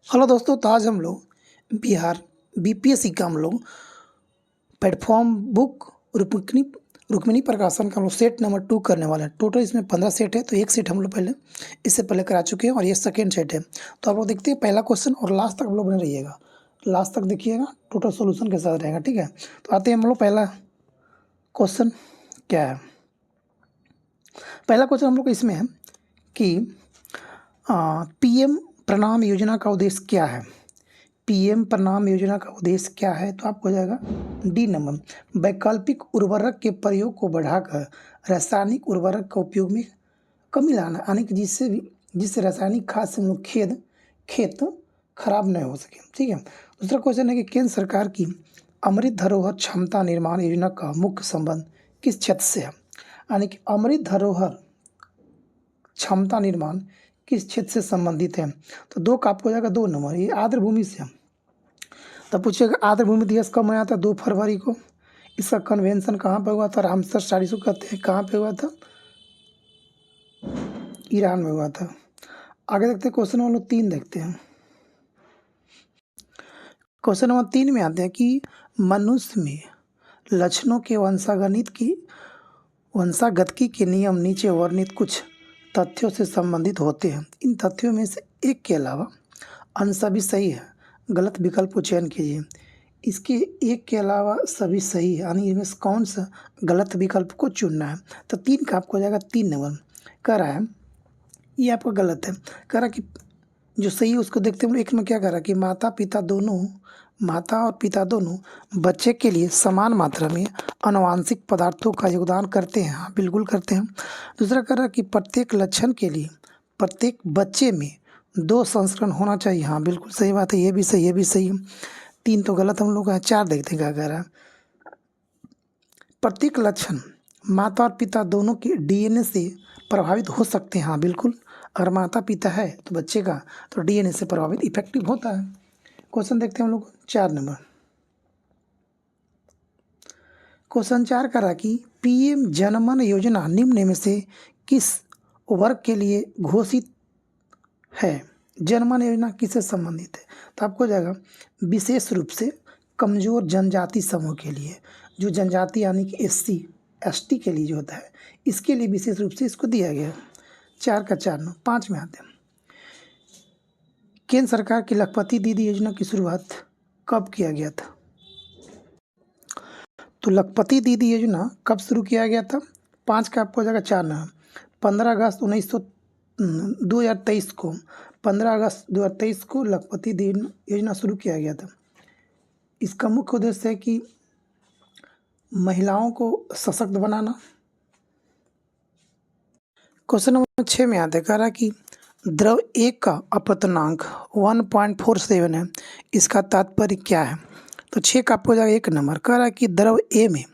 Hello दोस्तों, तो आज हम लोग बिहार बीपीएससी का हम लोग प्लेटफॉर्म बुक रुक्मिणी रुक्मिणी प्रकाशन का हम लोग सेट नंबर 2 करने वाले हैं। टोटल इसमें 15 सेट है, तो एक सेट हम लोग इससे पहले करा चुके हैं और ये सेकेंड सेट है। तो आप लोग देखते हैं पहला क्वेश्चन और लास्ट तक आप लोग बने रहिएगा, लास्ट तक देखिएगा, टोटल सोल्यूशन के साथ रहेगा। ठीक है, तो आते हैं हम लोग पहला क्वेश्चन क्या है। पहला क्वेश्चन हम लोग को इसमें है कि पीएम प्रणाम योजना का उद्देश्य क्या है। पीएम प्रणाम योजना का उद्देश्य क्या है, तो आपको हो जाएगा डी नंबर, वैकल्पिक उर्वरक के प्रयोग को बढ़ाकर रासायनिक उर्वरक का उपयोग में कमी लाना, यानी कि जिससे रासायनिक खाद से हम लोग खेत खराब नहीं हो सके। ठीक है, दूसरा क्वेश्चन है कि केंद्र सरकार की अमृत धरोहर क्षमता निर्माण योजना का मुख्य संबंध किस क्षेत्र से है, यानी कि अमृत धरोहर क्षमता निर्माण किस क्षेत्र से संबंधित है। तो दो का आपको हो जाएगा 2 नंबर, ये आर्द्र भूमि से। तब पूछेगा आर्द्र भूमि दिवस कब मनाया था, 2 फरवरी को। इसका कन्वेंशन कहाँ पे हुआ था, रामसर साड़ी को कहते हैं। कहाँ पे हुआ था, ईरान में हुआ था। आगे देखते हैं क्वेश्चन नंबर 3 देखते हैं। क्वेश्चन नंबर 3 में आते हैं कि मनुष्य में लक्षणों के वंशागतिकी के नियम नीचे वर्णित कुछ तथ्यों से संबंधित होते हैं। इन तथ्यों में से एक के अलावा अन्य सभी सही है, गलत विकल्प को चयन कीजिए। इसके एक के अलावा सभी सही है, यानी इनमें से कौन सा गलत विकल्प को चुनना है। तो 3 का आपको हो जाएगा 3 नंबर। कह रहा है ये आपका गलत है। कह रहा कि जो सही है उसको देखते हैं। एक में क्या कह रहा है कि माता और पिता दोनों बच्चे के लिए समान मात्रा में आनुवांशिक पदार्थों का योगदान करते हैं। हाँ, बिल्कुल करते हैं। दूसरा कह रहा है कि प्रत्येक लक्षण के लिए प्रत्येक बच्चे में 2 संस्करण होना चाहिए। हाँ, बिल्कुल सही बात है, ये भी सही, ये भी सही है। 3 तो गलत हम लोग का है। 4 देखते हैं क्या कह रहा है। प्रत्येक लक्षण माता और पिता दोनों के डीएनए से प्रभावित हो सकते हैं। हाँ, बिल्कुल, अगर माता पिता है तो बच्चे का तो डीएनए से प्रभावित इफेक्टिव होता है। क्वेश्चन देखते हैं हम लोग 4 नंबर। क्वेश्चन 4 का रहा कि पीएम जनमन योजना निम्न में से किस वर्ग के लिए घोषित है। जनमन योजना किससे संबंधित है, तो आपको हो जाएगा विशेष रूप से कमजोर जनजाति समूह के लिए, जो जनजाति यानी कि SC ST के लिए जो होता है, इसके लिए विशेष रूप से इसको दिया गया है। 4 का 4 नंबर। 5 में आते हैं। केंद्र सरकार की लखपति दीदी योजना की शुरुआत कब किया गया था, तो लखपति दीदी योजना कब शुरू किया गया था। 5 का आपको हो जाएगा 4 नंबर। 15 अगस्त 2023 को 15 अगस्त 2023 को लखपति दीदी योजना शुरू किया गया था। इसका मुख्य उद्देश्य है कि महिलाओं को सशक्त बनाना। क्वेश्चन नंबर 6 में आता है, कह रहा कि द्रव 1 का अपवर्तनांक 1.47 है, इसका तात्पर्य क्या है। तो 6 का आपको हो जाएगा 1 नंबर। कह रहा है कि द्रव A में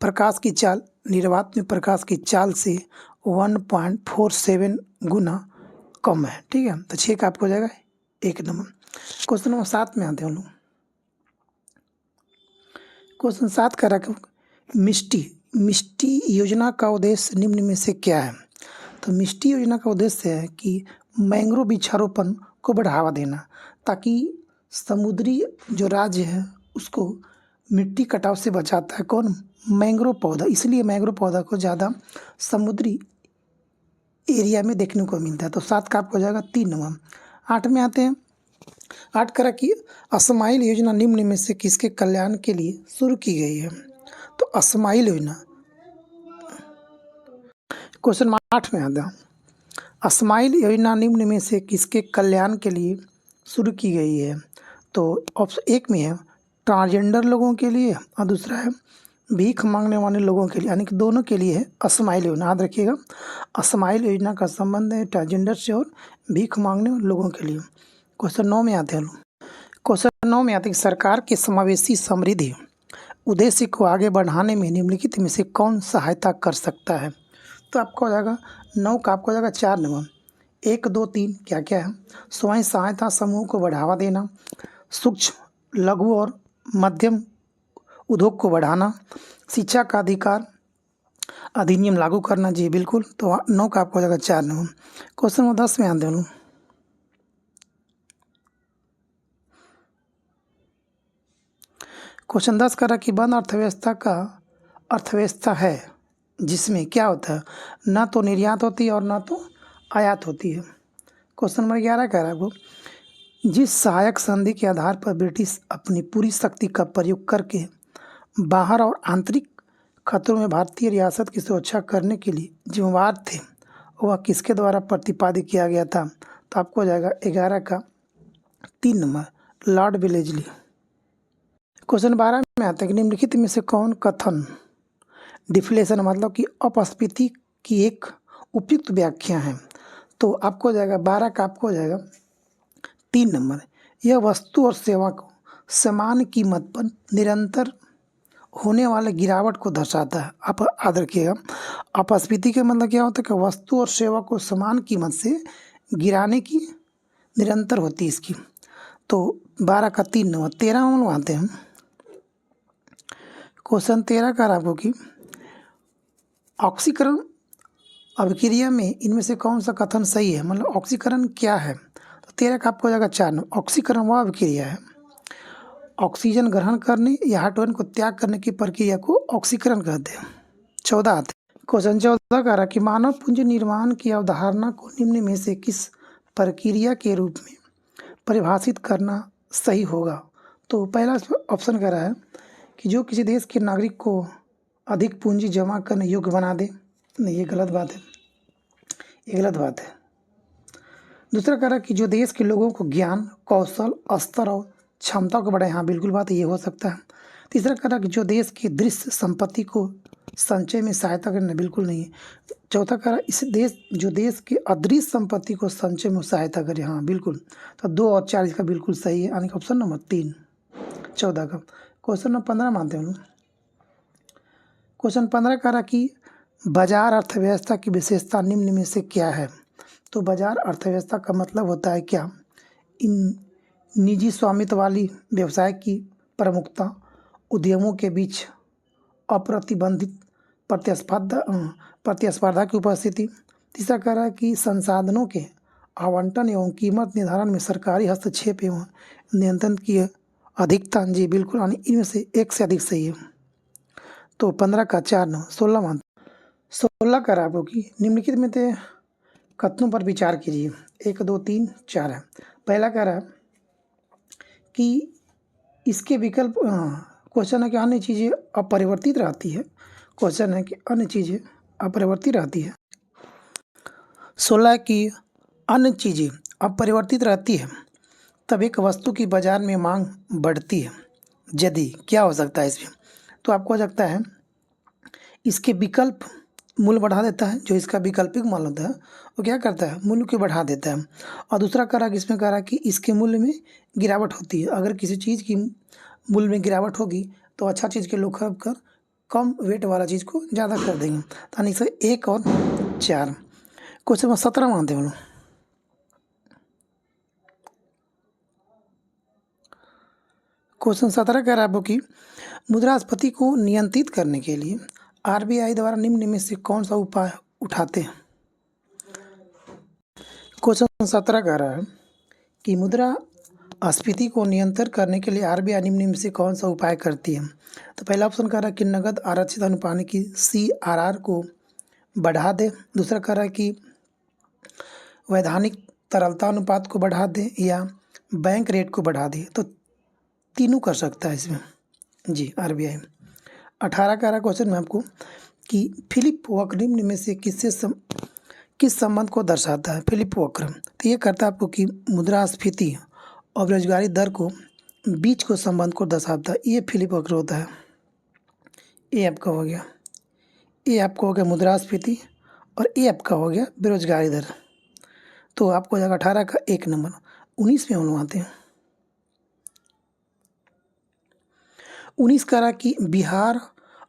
प्रकाश की चाल निर्वात में प्रकाश की चाल से 1.47 गुना कम है। ठीक है, तो 6 का आपको हो जाएगा 1 नंबर। क्वेश्चन नंबर 7 में आते हैं हम लोग। क्वेश्चन 7 का रहा मिष्टी योजना का उद्देश्य निम्न में से क्या है। तो मिष्टी योजना का उद्देश्य है कि मैंग्रोव वृक्षारोपण को बढ़ावा देना, ताकि समुद्री जो राज्य है उसको मिट्टी कटाव से बचाता है। कौन, मैंग्रोव पौधा। इसलिए मैंग्रोव पौधा को ज़्यादा समुद्री एरिया में देखने को मिलता है। तो 7 का आपको हो जाएगा 3 नंबर। 8 में आते हैं। 8 कह रहा कि स्माइल योजना निम्न में से किसके कल्याण के लिए शुरू की गई है। तो स्माइल योजना, क्वेश्चन 8 में आता है, स्माइल योजना निम्न में से किसके कल्याण के लिए शुरू की गई है। तो ऑप्शन 1 में है ट्रांसजेंडर लोगों के लिए और दूसरा है भीख मांगने वाले लोगों के लिए, यानी कि दोनों के लिए है स्माइल योजना। याद रखिएगा, स्माइल योजना का संबंध है ट्रांसजेंडर से और भीख मांगने वाले लोगों के लिए। क्वेश्चन 9 में आते हैं। क्वेश्चन 9 में आते हैं, सरकार के समावेशी समृद्धि उद्देश्य को आगे बढ़ाने में निम्नलिखित में से कौन सहायता कर सकता है। तो आपका हो जाएगा 9 का आपको हो जाएगा 4 नंबर। 1 2 3 क्या क्या है। स्वयं सहायता समूह को बढ़ावा देना, सूक्ष्म लघु और मध्यम उद्योग को बढ़ाना, शिक्षा का अधिकार अधिनियम लागू करना। जी बिल्कुल, तो 9 का आपको हो जाएगा 4 नंबर। क्वेश्चन नंबर 10 में आते हैं। क्वेश्चन 10 करा कि बंद अर्थव्यवस्था का अर्थव्यवस्था है जिसमें क्या होता है, ना तो निर्यात होती है और ना तो आयात होती है। क्वेश्चन नंबर 11 कह रहा है आपको, जिस सहायक संधि के आधार पर ब्रिटिश अपनी पूरी शक्ति का प्रयोग करके बाहर और आंतरिक खतरों में भारतीय रियासत की सुरक्षा करने के लिए जिम्मेवार थे, वह किसके द्वारा प्रतिपादित किया गया था? तो आपको हो जाएगा 11 का 3 नंबर, लॉर्ड वेलेस्ली। क्वेश्चन 12 में आता है कि निम्नलिखित में से कौन कथन डिफ्लेशन मतलब कि अपस्फीति की एक उपयुक्त व्याख्या है? तो आपको हो जाएगा 12 का, आपको हो जाएगा 3 नंबर, यह वस्तु और सेवा को समान कीमत पर निरंतर होने वाले गिरावट को दर्शाता है। आप याद रखिएगा, अपस्फीति का मतलब क्या होता है कि वस्तु और सेवा को समान कीमत से गिराने की निरंतर होती है इसकी। तो 12 का 3 नंबर। 13 हम लोग आते हैं। क्वेश्चन 13 का आपको कि ऑक्सीकरण अभिक्रिया में इनमें से कौन सा कथन सही है, मतलब ऑक्सीकरण क्या है? तो 13 का आपको हो जाएगा 4 नंबर, ऑक्सीकरण वह अभिक्रिया है ऑक्सीजन ग्रहण करने या हाइड्रोजन को त्याग करने की प्रक्रिया को ऑक्सीकरण कहते हैं। 14 आते हैं। क्वेश्चन 14 कह रहा कि मानव पुंज निर्माण की अवधारणा को निम्न में से किस प्रक्रिया के रूप में परिभाषित करना सही होगा? तो पहला ऑप्शन कह रहा है कि जो किसी देश के नागरिक को अधिक पूंजी जमा करने योग्य बना दे। नहीं, ये गलत बात है, ये गलत बात है। दूसरा कह रहा है कि जो देश के लोगों को ज्ञान, कौशल, स्तर और क्षमता को बढ़ाए। हाँ, बिल्कुल बात ये हो सकता है। तीसरा कह रहा है कि जो देश की दृश्य संपत्ति को संचय में सहायता करना, बिल्कुल नहीं है। चौथा कह रहा है जो देश की अदृश्य संपत्ति को संचय में सहायता करे। हाँ, बिल्कुल। तो 2 और 4 इसका बिल्कुल सही है, यानी कि ऑप्शन नंबर 3 14 का। क्वेश्चन नंबर 15 मानते हैं हम लोग। क्वेश्चन 15 कह रहा कि बाजार अर्थव्यवस्था की विशेषता निम्न में से क्या है? तो बाजार अर्थव्यवस्था का मतलब होता है क्या? इन निजी स्वामित्व वाली व्यवसाय की प्रमुखता, उद्यमों के बीच अप्रतिबंधित प्रतिस्पर्धा की उपस्थिति। तीसरा कह रहा है कि संसाधनों के आवंटन एवं कीमत निर्धारण में सरकारी हस्तक्षेप एवं नियंत्रण की अधिकता। जी बिल्कुल, यानी इनमें से एक से अधिक सही है। तो 15 का 4 नंबर। 16 मान 16 कह रहा है आपको कि निम्नलिखित में से कथनों पर विचार कीजिए। 1 2 3 4 है। पहला कह रहा है कि इसके विकल्प, क्वेश्चन है कि अन्य चीज़ें अपरिवर्तित रहती है। क्वेश्चन है कि अन्य चीज़ें अपरिवर्तित रहती है। 16 की अन्य चीज़ें अपरिवर्तित रहती है तब एक वस्तु की बाजार में मांग बढ़ती है। यदि क्या हो सकता है इसमें? तो आपको हो सकता है इसके विकल्प मूल्य बढ़ा देता है। जो इसका वैकल्पिक मूल्य होता है वो क्या करता है, मूल्य को बढ़ा देता है। और दूसरा कह रहा है, इसमें कह रहा है कि इसके मूल्य में गिरावट होती है। अगर किसी चीज़ की मूल्य में गिरावट होगी तो अच्छा चीज़ के लोग खरीद कर कम वेट वाला चीज़ को ज़्यादा कर देंगे। तो यानी से 1 और 4। क्वेश्चन नंबर 17 मानते हैं हम लोग। क्वेश्चन 17 कह रहा है आपको कि मुद्रास्फीति को नियंत्रित करने के लिए आरबीआई द्वारा निम्न में से कौन सा उपाय उठाते हैं? क्वेश्चन 17 कह रहा है कि मुद्रास्फीति को नियंत्रित करने के लिए आरबीआई निम्न में से कौन सा उपाय करती है? तो पहला ऑप्शन कह रहा है कि नगद आरक्षित अनुपात की CRR को बढ़ा दे। दूसरा कह रहा है कि वैधानिक तरलता अनुपात को बढ़ा दे या बैंक रेट को बढ़ा दे। तो तीनों कर सकता है इसमें जी आरबीआई। 18 का क्वेश्चन में आपको कि फिलिप वक्र निम्न में से किस संबंध को दर्शाता है? फिलिप वक्र तो ये करता है आपको कि मुद्रास्फीति और बेरोजगारी दर को बीच को संबंध को दर्शाता है। ये फिलिप वक्र होता है। ये आपका हो गया, ये आपका हो गया मुद्रास्फीति और ये आपका हो गया बेरोजगारी दर। तो आपको हो जाएगा 18 का 1 नंबर। 19 में हम लोग आते हैं। 19 कह रहा कि बिहार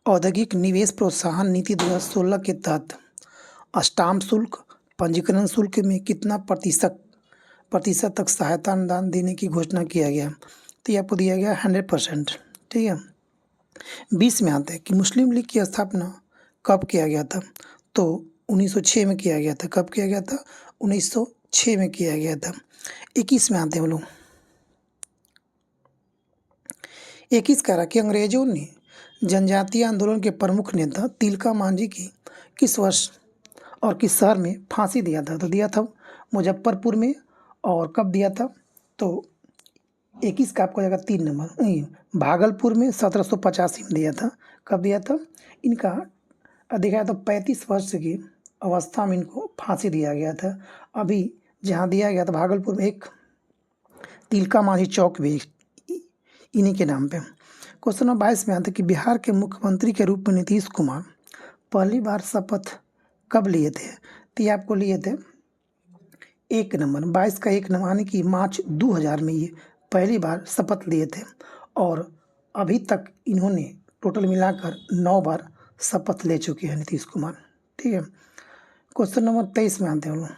औद्योगिक निवेश प्रोत्साहन नीति 2016 के तहत स्टाम्प शुल्क, पंजीकरण शुल्क में कितना प्रतिशत तक सहायता अनुदान देने की घोषणा किया गया? तो ये आपको दिया गया 100%। ठीक है। 20 में आते हैं कि मुस्लिम लीग की स्थापना कब किया गया था? तो 1906 में किया गया था। कब किया गया था? 1906 में किया गया था। 21 में आते हैं हम लोग। 21 कह रहा कि अंग्रेजों ने जनजातीय आंदोलन के प्रमुख नेता तिलका मांझी की किस वर्ष और किस शहर में फांसी दिया था? तो दिया था मुजफ्फरपुर में। और कब दिया था? तो 21 का आपको जाएगा 3 नंबर, नहीं, भागलपुर में 1785 में दिया था। कब दिया था? इनका देखा जाए तो 35 वर्ष की अवस्था में इनको फांसी दिया गया था। अभी जहाँ दिया गया था भागलपुर में एक तिलका मांझी चौक भी इन्हीं के नाम पे। क्वेश्चन नंबर 22 में आता है कि बिहार के मुख्यमंत्री के रूप में नीतीश कुमार पहली बार शपथ कब लिए थे? तो ये आपको लिए थे 1 नंबर 22 का 1 नंबर, यानी कि मार्च 2000 में ये पहली बार शपथ लिए थे। और अभी तक इन्होंने टोटल मिलाकर 9 बार शपथ ले चुके हैं नीतीश कुमार। ठीक है। क्वेश्चन नंबर 23 में आते हैं हम लोग।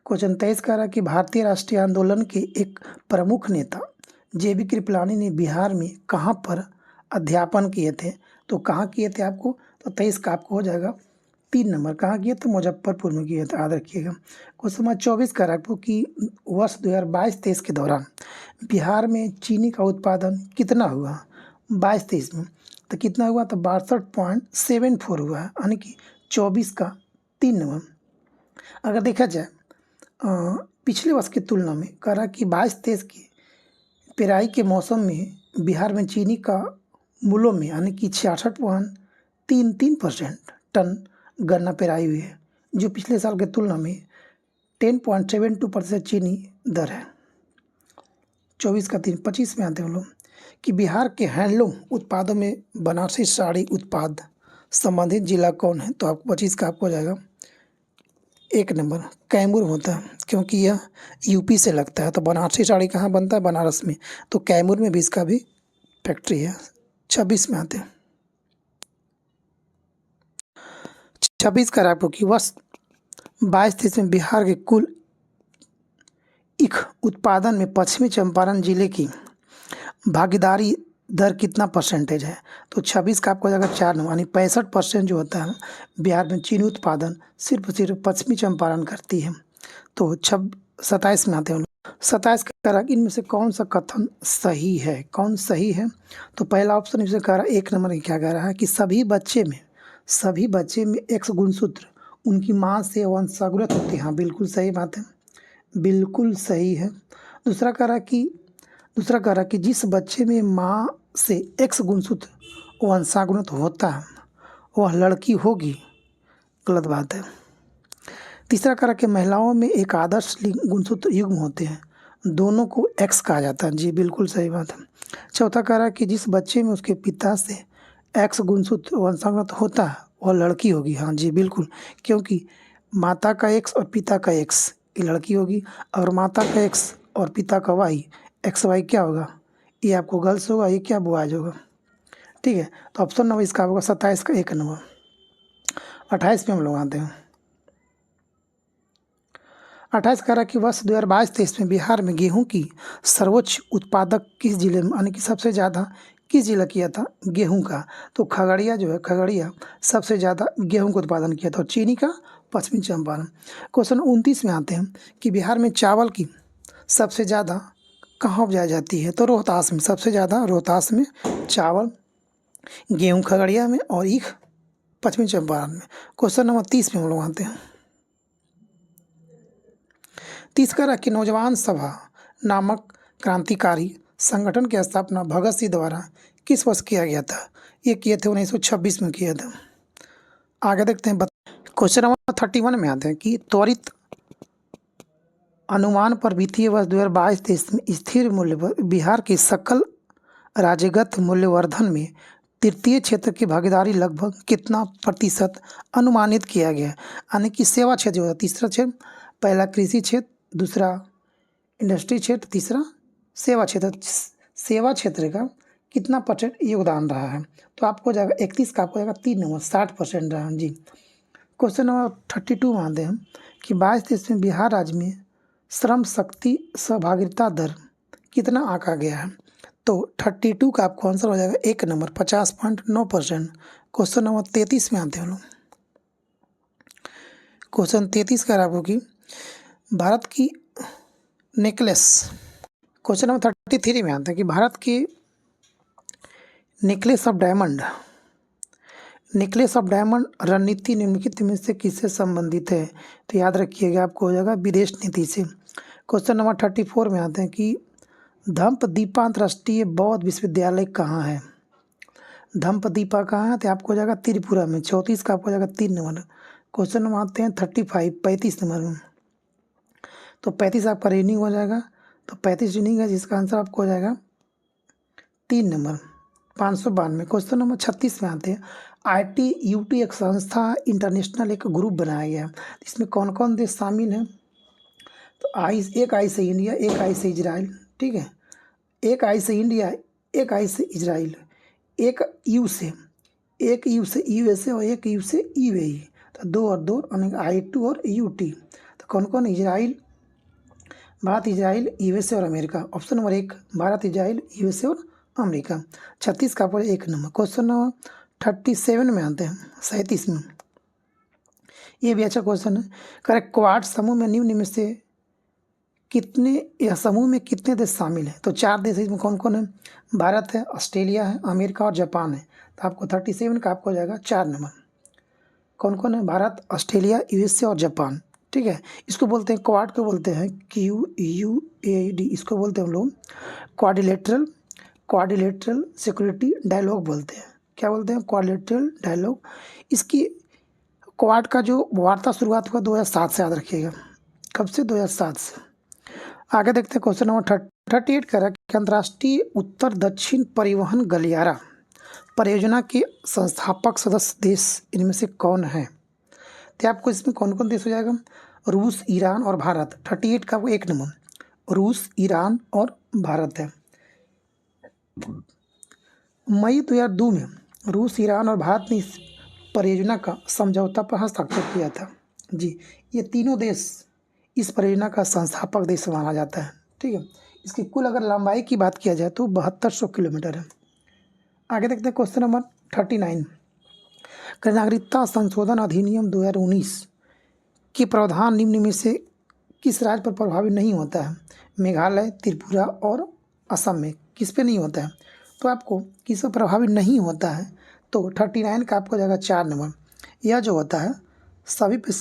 क्वेश्चन 23 कह रहा कि भारतीय राष्ट्रीय आंदोलन के एक प्रमुख नेता जेबी कृपलानी ने बिहार में कहाँ पर अध्यापन किए थे? तो कहाँ किए थे आपको? तो 23 का आपको हो जाएगा 3 नंबर। कहाँ किए थे? मुजफ्फरपुर में किए थे, याद रखिएगा। क्वेश्चन नंबर 24 कह रहा आपको कि वर्ष 2022-23 के दौरान बिहार में चीनी का उत्पादन कितना हुआ? 22-23 में तो कितना हुआ? तो 62.74 हुआ है, यानी कि 24 का 3 नंबर। अगर देखा जाए पिछले वर्ष की तुलना में कह रहा कि 22-23 की पेराई के मौसम में बिहार में चीनी का मूल्यों में यानी कि 66.33% टन गन्ना पेराई हुई है, जो पिछले साल की तुलना में 10.72% चीनी दर है। 24 का 3 25 में आते हैं हम लोग कि बिहार के हैंडलूम उत्पादों में बनारसी साड़ी उत्पाद संबंधित जिला कौन है? तो आपको 25 का आपको हो जाएगा 1 नंबर कैमूर होता है, क्योंकि यह यूपी से लगता है। तो बनारसी साड़ी कहाँ बनता है? बनारस में। तो कैमूर में भी इसका भी फैक्ट्री है। 26 में आते हैं। 26 का आपको कि वर्ष 22-23 में बिहार के कुल ईख उत्पादन में पश्चिमी चंपारण जिले की भागीदारी दर कितना परसेंटेज है? तो 26 का आपको जाएगा 4 नंबर, यानी 65% जो होता है बिहार में चीनी उत्पादन सिर्फ पश्चिमी चंपारण करती है। तो 27 में आते हैं। 27 का रहा इनमें से कौन सा कथन सही है? कौन सही है? तो पहला ऑप्शन इसमें कह रहा है 1 नंबर क्या कह रहा है कि सभी बच्चे में X गुणसूत्र उनकी माँ से वंशानुगत होते हैं। हाँ, बिल्कुल सही बात है, बिल्कुल सही है। दूसरा कह रहा कि जिस बच्चे में माँ से X गुणसूत्र वंशानुगत होता है वह लड़की होगी, गलत बात है। तीसरा कह रहा कि महिलाओं में एक आदर्श लिंग गुणसूत्र युग्म होते हैं, दोनों को X कहा जाता है। जी बिल्कुल सही बात है। चौथा कह रहा कि जिस बच्चे में उसके पिता से X गुणसूत्र वंशानुगत होता है वह लड़की होगी। हाँ जी बिल्कुल, क्योंकि माता का X और पिता का X ये लड़की होगी, और माता का X और पिता का Y XY क्या होगा? ये आपको गर्ल्स होगा, ये क्या बॉयज होगा। ठीक है। तो ऑप्शन नंबर इसका होगा 27 का 1 नंबर। 28 में हम लोग आते हैं। 28 कह रहा कि वर्ष 2022-23 में बिहार में गेहूं की सर्वोच्च उत्पादक किस जिले में, यानी कि सबसे ज़्यादा किस जिला किया था गेहूं का? तो खगड़िया जो है, खगड़िया सबसे ज़्यादा गेहूं का उत्पादन किया था, और चीनी का पश्चिमी चंपारण। क्वेश्चन 29 में आते हैं कि बिहार में चावल की सबसे ज़्यादा कहाँ उपजाई जाती है? तो रोहतास में, सबसे ज़्यादा रोहतास में चावल, गेहूँ खगड़िया में, और ईख पश्चिमी चंपारण में। क्वेश्चन नंबर 30 में हम लोग आते हैं। 30 कह रहा कि नौजवान सभा नामक क्रांतिकारी संगठन की स्थापना भगत सिंह द्वारा किस वर्ष किया गया था? ये किए थे 1926 में किया था। आगे देखते हैं। क्वेश्चन नंबर 31 में आते हैं कि त्वरित अनुमान पर वित्तीय वर्ष 2022-23 में स्थिर मूल्य पर बिहार की सकल राज्यगत मूल्यवर्धन में तृतीय क्षेत्र की भागीदारी लगभग कितना प्रतिशत अनुमानित किया गया है? यानी कि सेवा क्षेत्र जो है, तीसरा क्षेत्र, पहला कृषि क्षेत्र, दूसरा इंडस्ट्री क्षेत्र, तीसरा सेवा क्षेत्र। सेवा क्षेत्र का कितना % योगदान रहा है? तो आपको जाएगा 31 का आपको जाएगा 3 नंबर, 60% रहा। जी। क्वेश्चन नंबर 32 में आते हैं कि 22-23 में बिहार राज्य में श्रम शक्ति सहभागिता दर कितना आंका गया है? तो 32 का आपको आंसर हो जाएगा 1 नंबर, 50.9%। क्वेश्चन नंबर 33 में आते हैं लोग। क्वेश्चन 33 का आपको कि भारत की नेकलेस क्वेश्चन नंबर 33 में आता है कि भारत की नेकलेस ऑफ डायमंड रणनीति निम्नलिखित में से किससे संबंधित है? तो याद रखिएगा, आपको हो जाएगा विदेश नीति से। क्वेश्चन नंबर 34 में आते हैं कि धम्पदीपा अंतर्राष्ट्रीय बौद्ध विश्वविद्यालय कहाँ है? धम्पदीपा कहाँ है? तो आपको हो जाएगा त्रिपुरा में। 34 का आपको हो जाएगा 3 नंबर। क्वेश्चन नंबर आते हैं 35 नंबर में। तो 35 आपका रीडिंग हो जाएगा, तो 35 रीडिंग है जिसका आंसर आपको हो जाएगा 3 नंबर 592। क्वेश्चन नंबर 36 में आते हैं ITUT एक संस्था इंटरनेशनल एक ग्रुप बनाया गया है, इसमें कौन कौन देश शामिल हैं? तो एक आई से इंडिया, एक आई से इजराइल, ठीक है, एक आई से इंडिया, एक आई से इजराइल, एक यू से USA और एक यू से UAE। तो 2 और 2 I2 और UT। तो कौन कौन? इजराइल, भारत, इजराइल, USA और America. Option number 1 Bharat, Israel, USA और अमेरिका। 36 का पर 1 नंबर। क्वेश्चन नंबर 37 में आते हैं, 37 में। ये भी अच्छा क्वेश्चन है। करेक्ट, क्वाड समूह में निम्न में से कितने या समूह में कितने देश शामिल हैं? तो 4 देश, इसमें कौन कौन है? भारत है, ऑस्ट्रेलिया है, अमेरिका और जापान है। तो आपको 37 का आपको हो जाएगा 4 नंबर। कौन कौन है? भारत, ऑस्ट्रेलिया, USA और जापान, ठीक है। इसको बोलते हैं क्वाड, को बोलते हैं QUAD। इसको बोलते हैं हम लोग क्वाड्रिलेटरल सिक्योरिटी डायलॉग बोलते हैं। क्या बोलते हैं? Quadrilateral dialogue. इसकी क्वाड का जो वार्ता शुरुआत हुआ 2007 से, याद रखिएगा। कब से? 2007 से। आगे देखते हैं क्वेश्चन नंबर 38 कह रहा है कि अंतर्राष्ट्रीय उत्तर दक्षिण परिवहन गलियारा परियोजना के संस्थापक सदस्य देश इनमें से कौन है? तो आपको इसमें कौन कौन देश हो जाएगा? रूस, ईरान और भारत। 38 का वो 1 नंबर रूस, ईरान और भारत है। मई 2002 में रूस, ईरान और भारत ने इस परियोजना का समझौता पर हस्ताक्षर किया था। जी, ये तीनों देश इस परियोजना का संस्थापक देश माना जाता है, ठीक है। इसकी कुल अगर लंबाई की बात किया जाए तो 7200 किलोमीटर है। आगे देखते हैं क्वेश्चन नंबर 39। नागरिकता संशोधन अधिनियम 2019 के प्रावधान निम्न में से किस राज्य पर प्रभावी नहीं होता है? मेघालय, त्रिपुरा और असम में किस पे नहीं होता है? तो आपको किस पर प्रभावी नहीं होता है? तो 39 का आपको जाएगा 4 नंबर। यह जो होता है सभी पे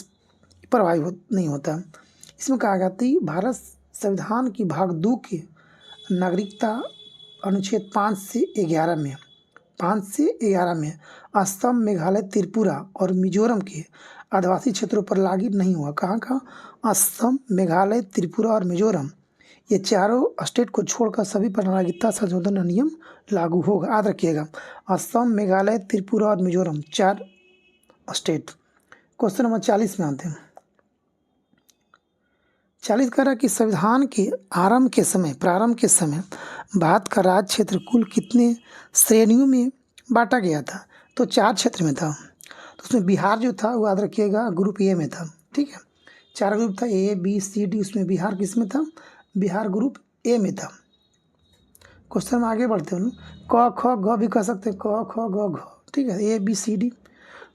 प्रभावी नहीं होता है। इसमें कहा गया था भारत संविधान की भाग 2 के नागरिकता अनुच्छेद 5 से 11 में असम, मेघालय, त्रिपुरा और मिजोरम के आदिवासी क्षेत्रों पर लागू नहीं हुआ। कहाँ? असम, मेघालय, त्रिपुरा और मिजोरम, ये चारों स्टेट को छोड़कर सभी पर नागरिकता संशोधन अधिनियम लागू होगा। याद रखिएगा, असम, मेघालय, त्रिपुरा और मिजोरम 4 स्टेट। क्वेश्चन नंबर 40 में आते हैं। 40 कह रहा है कि संविधान के प्रारंभ के समय भारत का राज्य क्षेत्र कुल कितने श्रेणियों में बांटा गया था? तो 4 क्षेत्र में था। तो उसमें बिहार जो था वो याद रखिएगा ग्रुप A में था, ठीक है। 4 ग्रुप था, A B C D। उसमें बिहार किस में था? बिहार ग्रुप A में था। क्वेश्चन में आगे बढ़ते हैं, क ख ग भी कह सकते हैं, क ख ग घ, ठीक है, A B C D।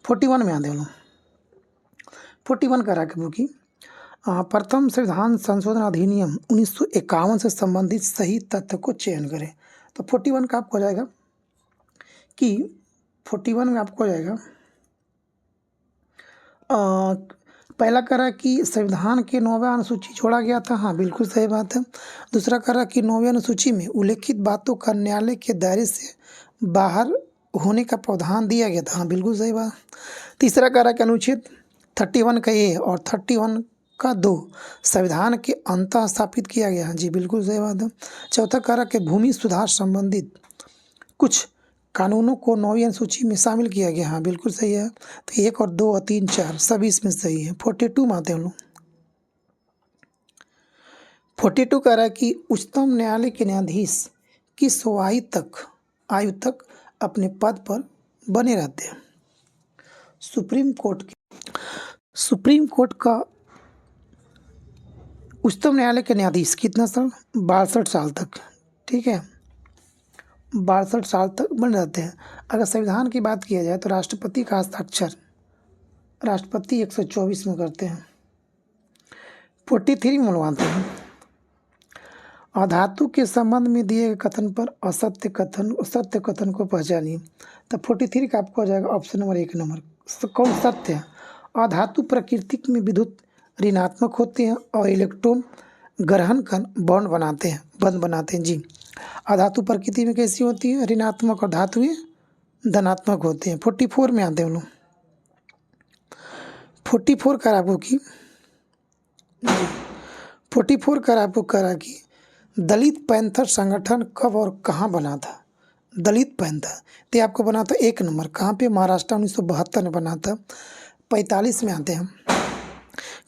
41 में आते हैं। 41 कह रहा है कि प्रथम संविधान संशोधन अधिनियम 1951 से संबंधित सही तथ्य को चयन करें। तो 41 का आपको हो जाएगा कि 41 में आपको हो जाएगा पहला कह रहा है कि संविधान के 9वें अनुसूची जोड़ा गया था। हाँ, बिल्कुल सही बात है। दूसरा कह रहा है कि 9वें अनुसूची में उल्लेखित बातों का न्यायालय के दायरे से बाहर होने का प्रावधान दिया गया था। हाँ, बिल्कुल सही बात। तीसरा कह रहा है कि अनुच्छेद 31 का A और 31 का 2 संविधान के अंतः स्थापित किया गया। जी, बिल्कुल सही बात है। चौथा कह रहा है कि भूमि सुधार संबंधित कुछ कानूनों को 9वीं अनुसूची में शामिल किया गया। हाँ, बिल्कुल सही है। तो 1 और 2 और 3 4 सभी इसमें सही है। 42 में आते हैं हम लोग। 42 कह रहा है कि उच्चतम न्यायालय के न्यायाधीश किस आयु तक अपने पद पर बने रहते हैं? सुप्रीम कोर्ट का उच्चतम न्यायालय के न्यायाधीश कितना साल? 62 साल तक, ठीक है, 62 साल तक बने रहते हैं। अगर संविधान की बात किया जाए तो राष्ट्रपति का हस्ताक्षर राष्ट्रपति 124 में करते हैं। 43 में मनवाते हैं। अधातु के संबंध में दिए गए कथन पर असत्य कथन को पहचानिए। तो 43 का आपको आ जाएगा ऑप्शन नंबर 1 नंबर। कौन सत्य है? अधातु प्रकृति में विद्युत ऋणात्मक होते हैं और इलेक्ट्रॉन ग्रहण कर बॉन्ड बनाते हैं जी। अधातु प्रकृति में कैसी होती है? ऋणात्मक, और धातुएं धनात्मक होते हैं। 44 में आते हैं हम लोग। 44 कर आपको की 44 कर आपको करा कि दलित पैंथर संगठन कब और कहाँ बना था? दलित पैंथर तो आपको बना था 1 नंबर। कहाँ पे? महाराष्ट्र 1972 में बना था। 45 में आते हैं हम।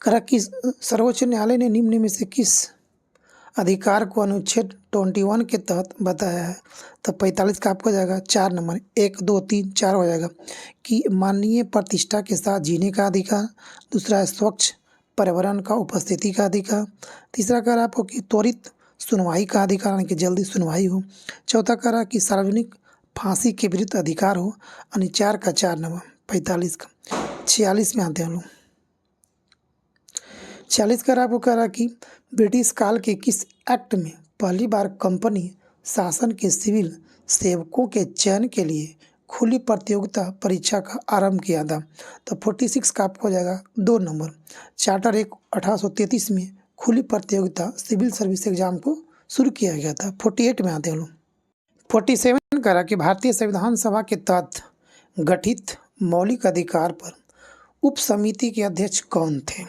करा कि सर्वोच्च न्यायालय ने निम्न में से किस अधिकार को अनुच्छेद 21 के तहत बताया है? तो 45 का आपको जाएगा 4 नंबर। 1 2 3 4 हो जाएगा कि मानवीय प्रतिष्ठा के साथ जीने का अधिकार। दूसरा है स्वच्छ पर्यावरण का उपस्थिति का अधिकार। तीसरा कह रहा आपको कि त्वरित सुनवाई का अधिकार, यानी कि जल्दी सुनवाई हो। चौथा कह रहा कि सार्वजनिक फांसी के विरुद्ध अधिकार हो। यानी 4 का 4 नंबर 45 का। 46 में आते हैं हम लोग। 46 का आपको कह रहा कि ब्रिटिश काल के किस एक्ट में पहली बार कंपनी शासन के सिविल सेवकों के चयन के लिए खुली प्रतियोगिता परीक्षा का आरंभ किया था? तो 46 का आपको हो जाएगा 2 नंबर। चार्टर 1 1833 में खुली प्रतियोगिता सिविल सर्विस एग्जाम को शुरू किया गया था। 48 में आते हैं लोग। 47 करा कि भारतीय संविधान सभा के तहत गठित मौलिक अधिकार पर उप समिति के अध्यक्ष कौन थे?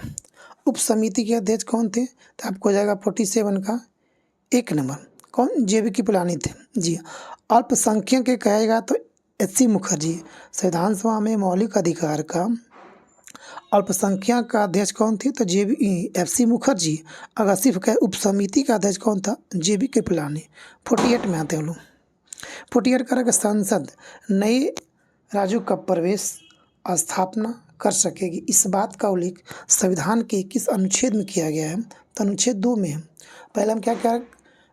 उप समिति के अध्यक्ष कौन थे? तो आपको हो जाएगा 47 का 1 नंबर। कौन? JB कृपलानी थे जी। अल्पसंख्यक के कहेगा तो SC मुखर्जी। संविधान सभा में मौलिक अधिकार का अल्पसंख्यक का अध्यक्ष कौन थे? तो FC मुखर्जी। अगर सिर्फ कहे उप समिति का अध्यक्ष कौन था? JB कृपलानी। 48 में आते हैं लोग। 48 करेगा संसद नए राज्यों का प्रवेश स्थापना कर सकेगी, इस बात का उल्लेख संविधान के किस अनुच्छेद में किया गया है? तो अनुच्छेद 2 में है। पहला में क्या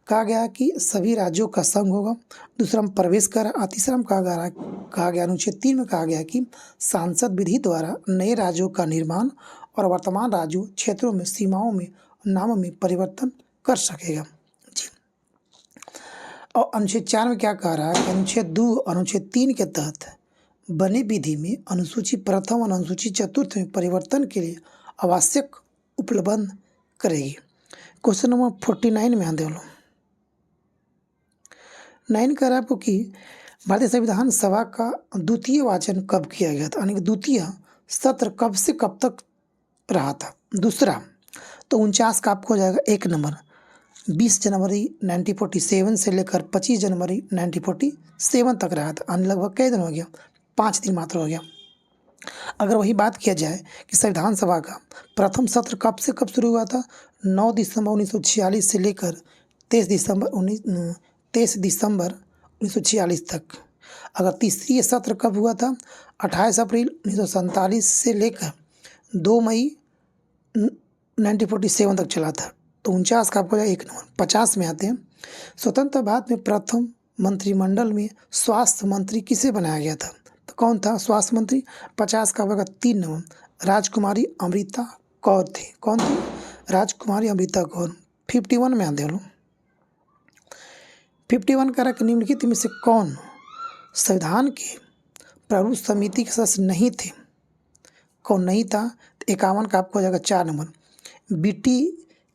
कहा गया कि सभी राज्यों का संघ होगा। दूसरा में प्रवेश कर। तीसरा में कहा गया अनुच्छेद 3 में कहा गया कि सांसद विधि द्वारा नए राज्यों का निर्माण और वर्तमान राज्यों क्षेत्रों में सीमाओं में नामों में परिवर्तन कर सकेगा जी। और अनुच्छेद 4 में क्या कह रहा है कि अनुच्छेद 2 और अनुच्छेद 3 के तहत बने विधि में अनुसूची प्रथम और अनुसूची चतुर्थ में परिवर्तन के लिए आवश्यक उपलब्ध करेगी। क्वेश्चन नंबर 49 में आते हैं लोग। 9 कह रहा है आपको कि भारतीय संविधान सभा का द्वितीय वाचन कब किया गया था? यानी कि द्वितीय सत्र कब से कब तक रहा था? दूसरा तो 49 का आपको हो जाएगा 1 नंबर। 20 जनवरी 1947 से लेकर 25 जनवरी 1947 तक रहा था। लगभग कई दिन हो गया? 5 दिन मात्र हो गया। अगर वही बात किया जाए कि संविधान सभा का प्रथम सत्र कब से कब शुरू हुआ था? 9 दिसंबर 1946 से लेकर 23 दिसंबर 1946 तक। अगर तीसरी सत्र कब हुआ था? 28 अप्रैल 1947 से लेकर 2 मई 1947 तक चला था। तो 49 का आपको 1 नंबर। 50 में आते हैं। स्वतंत्र भारत में प्रथम मंत्रिमंडल में स्वास्थ्य मंत्री किसे बनाया गया था? तो कौन था स्वास्थ्य मंत्री? 50 का होगा 3 नंबर। राजकुमारी अमृता कौर थी। कौन थी? राजकुमारी अमृता कौर। 51 में आते हैं लोग। 51 का निम्नलिखित में से कौन संविधान के प्रारूप समिति के सदस्य नहीं थे? कौन नहीं था? 51 का आपको हो जाएगा 4 नंबर। BT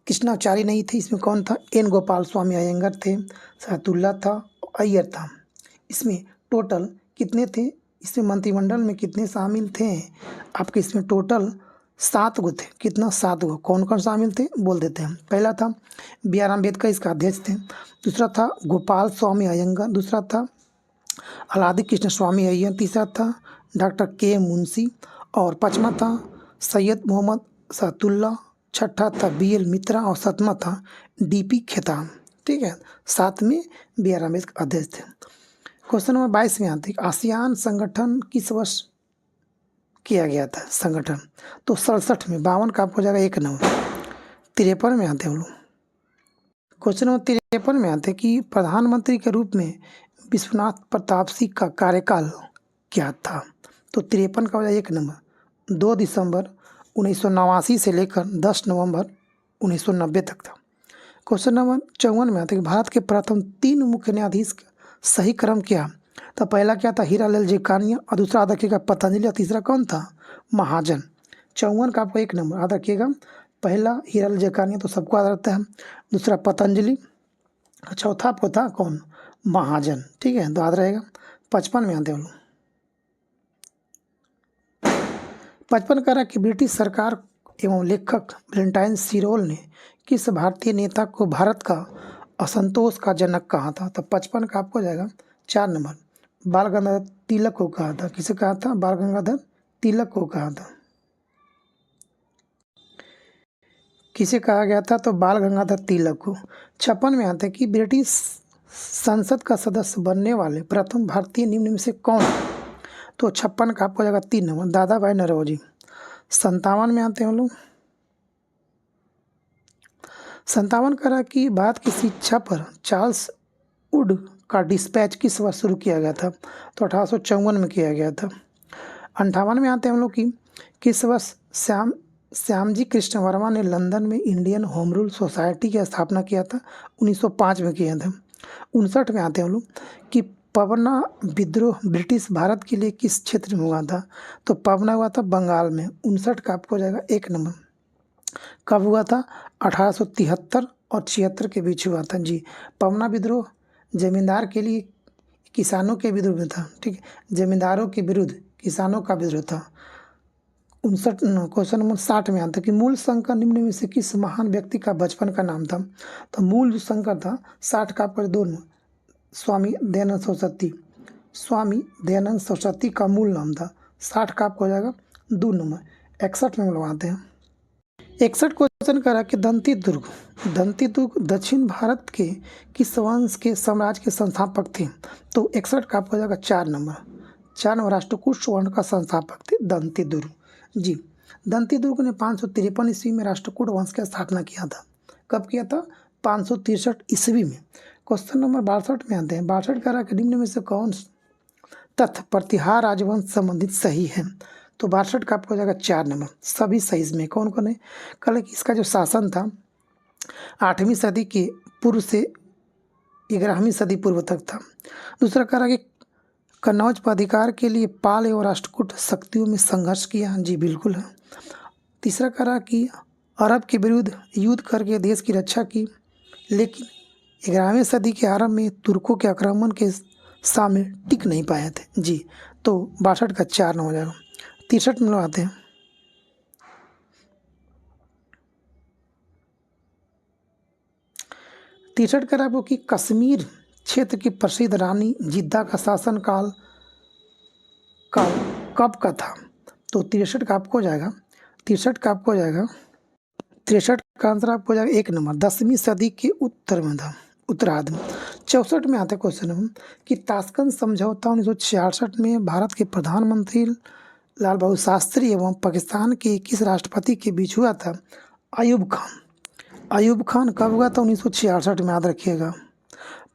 कृष्णाचारी नहीं थे। इसमें कौन था? N गोपाल स्वामी अयंगर थे, सातुल्ला था, अय्यर था। इसमें टोटल कितने थे? इसमें मंत्रिमंडल में कितने शामिल थे? आपके इसमें टोटल 7 गो थे। कितना? 7 गो। कौन कौन शामिल थे बोल देते हैं। पहला था BR अम्बेडकर, इसका अध्यक्ष थे। दूसरा था गोपाल स्वामी अयंगर। दूसरा था अलादी कृष्ण स्वामी अय्यर। तीसरा था डॉक्टर K मुंशी। और पाँचवा था सैयद मोहम्मद सातुल्ला। छठा था BL मित्रा। और सातवां था DP खेतान। ठीक है। 7 में BR अम्बेडकर अध्यक्ष थे। क्वेश्चन नंबर 22 में आते हैं आसियान संगठन किस वर्ष किया गया था? संगठन तो 67 में। 52 का आपको हो जाएगा 1 नंबर। 53 में आते हैं हम लोग। क्वेश्चन नंबर 53 में आते हैं कि प्रधानमंत्री के रूप में विश्वनाथ प्रताप सिंह का कार्यकाल क्या था? तो 53 का हो जाएगा 1 नंबर। 2 दिसंबर 1989 से लेकर 10 नवंबर 1990 तक था। क्वेश्चन नंबर 54 में आता है कि भारत के प्रथम 3 मुख्य न्यायाधीश का सही क्रम क्या? तो पहला क्या था? हीरालाल जेकानिया, और दूसरा याद रखिएगा पतंजलि, और तीसरा कौन था? महाजन। 54 का आपको 1 नंबर याद रखिएगा। पहला हीरालाल जेकानिया तो सबको याद रहता है, दूसरा पतंजलि, चौथा आपको था कौन? महाजन। ठीक है, तो याद रहेगा। 55 में आते हैं लोग। 55 कह रहा कि ब्रिटिश सरकार एवं लेखक वैलेंटाइन सीरोल ने किस भारतीय नेता को भारत का असंतोष का जनक कहा था? तो 55 का आपको जाएगा 4 नंबर। बाल गंगाधर तिलक को कहा था। किसे कहा था? बाल गंगाधर तिलक को कहा था। किसे कहा गया था? तो बाल गंगाधर तिलक को। 56 में आता है कि ब्रिटिश संसद का सदस्य बनने वाले प्रथम भारतीय निम्न में से कौन? तो 56 का आपको जाएगा 3 नंबर, दादा भाई नौरोजी। 57 में आते हैं हम लोग। 57 करा कि भारत की शिक्षा पर चार्ल्स वुड का डिस्पैच किस वर्ष शुरू किया गया था? तो 1854 में किया गया था। 58 में आते हैं हम लोग की किस वर्ष श्यामजी कृष्ण वर्मा ने लंदन में इंडियन होम रूल सोसाइटी की स्थापना किया था? 1905 में किया था। 59 में आते हैं हम लोग कि पवना विद्रोह ब्रिटिश भारत के लिए किस क्षेत्र में हुआ था? तो पवना हुआ था बंगाल में। 59 का आपको हो जाएगा 1 नंबर। कब हुआ था? 1873 और 76 के बीच हुआ था जी। पवना विद्रोह जमींदार के लिए किसानों के विरुद्ध में था। ठीक है, जमींदारों के विरुद्ध किसानों का विद्रोह था। 59 क्वेश्चन नंबर 60 में आता है कि मूल शंकर निम्न में से किस महान व्यक्ति का बचपन का नाम था? तो मूल जो शंकर था 60 का आपका 2 नंबर, स्वामी दयानंद सरस्वती। स्वामी दयानंद सरस्वती का मूल नाम था। 60 का आपको हो जाएगा 2 नंबर। 61 में हम लोग आते हैं। 61 क्वेश्चन करा कि दंती दुर्ग दक्षिण भारत के किस वंश के साम्राज्य के संस्थापक थे? तो 61 का आपको हो जाएगा 4 नंबर। 4 नंबर राष्ट्रकूट वर्ण का संस्थापक थे दंती दुर्ग जी। दंती दुर्ग ने 553 ईस्वी में राष्ट्रकूट वंश की स्थापना किया था। कब किया था? 563 ईस्वी में। क्वेश्चन नंबर 62 में आते हैं। 62 करा कि निम्न में से कौन तथ्य प्रतिहार राजवंश संबंधित सही है? तो 62 का आपको हो जाएगा 4 नंबर। सभी सही इसमें कौन कौन है? कल इसका जो शासन था 8वीं सदी के पूर्व से 11वीं सदी पूर्व तक था। दूसरा कह रहा कि कन्नौज पर अधिकार के लिए पाल एवं राष्ट्रकूट शक्तियों में संघर्ष किया। जी बिल्कुल है। तीसरा कह रहा कि अरब के विरुद्ध युद्ध करके देश की रक्षा की, लेकिन 11वीं सदी के आरंभ में तुर्कों के आक्रमण के सामने टिक नहीं पाए थे। जी, तो 62 का 4 हो जाएगा। 63 में लोग आते हैं। 63 कह रहा है कि कश्मीर क्षेत्र की प्रसिद्ध रानी जिद्दा का शासन काल कब का था? तो 63 का आपको हो जाएगा 63 का आपको हो जाएगा 63 का आंसर आपको हो जाएगा 1 नंबर। 10वीं सदी के उत्तर में था, उत्तरार्ध में। 64 में आता है क्वेश्चन कि ताशकंद समझौता 1966 में भारत के प्रधानमंत्री लाल बहादुर शास्त्री एवं पाकिस्तान के किस राष्ट्रपति के बीच हुआ था? अयूब खान। अयूब खान कब हुआ था? 1966 में, याद रखिएगा।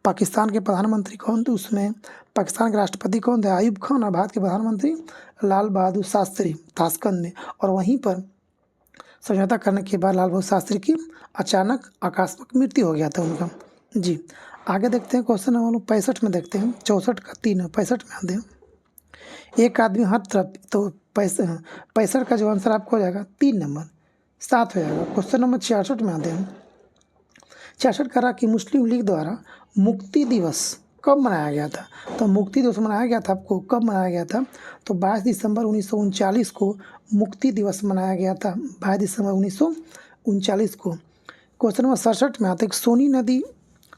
पाकिस्तान के प्रधानमंत्री कौन थे उसमें? पाकिस्तान के राष्ट्रपति कौन थे? अयूब खान, और भारत के प्रधानमंत्री लाल बहादुर शास्त्री, ताशकंद में। और वहीं पर समझौता करने के बाद लाल बहादुर शास्त्री की अचानक आकस्मिक मृत्यु हो गया था उनका जी। आगे देखते हैं क्वेश्चन नंबर 65 में देखते हैं। 64 का 3 है, 65 में आते हैं। एक आदमी हर तरफ, तो 65 का जो आंसर आपको हो जाएगा 3 नंबर, 7 हो जाएगा। क्वेश्चन नंबर 66 में आते हैं। 66 करा कि मुस्लिम लीग द्वारा मुक्ति दिवस कब मनाया गया था? तो मुक्ति दिवस मनाया गया था, आपको कब मनाया गया था? तो 22 दिसंबर 1939 को मुक्ति दिवस मनाया गया था। 22 दिसंबर 1939 को। क्वेश्चन नंबर 67 में आता है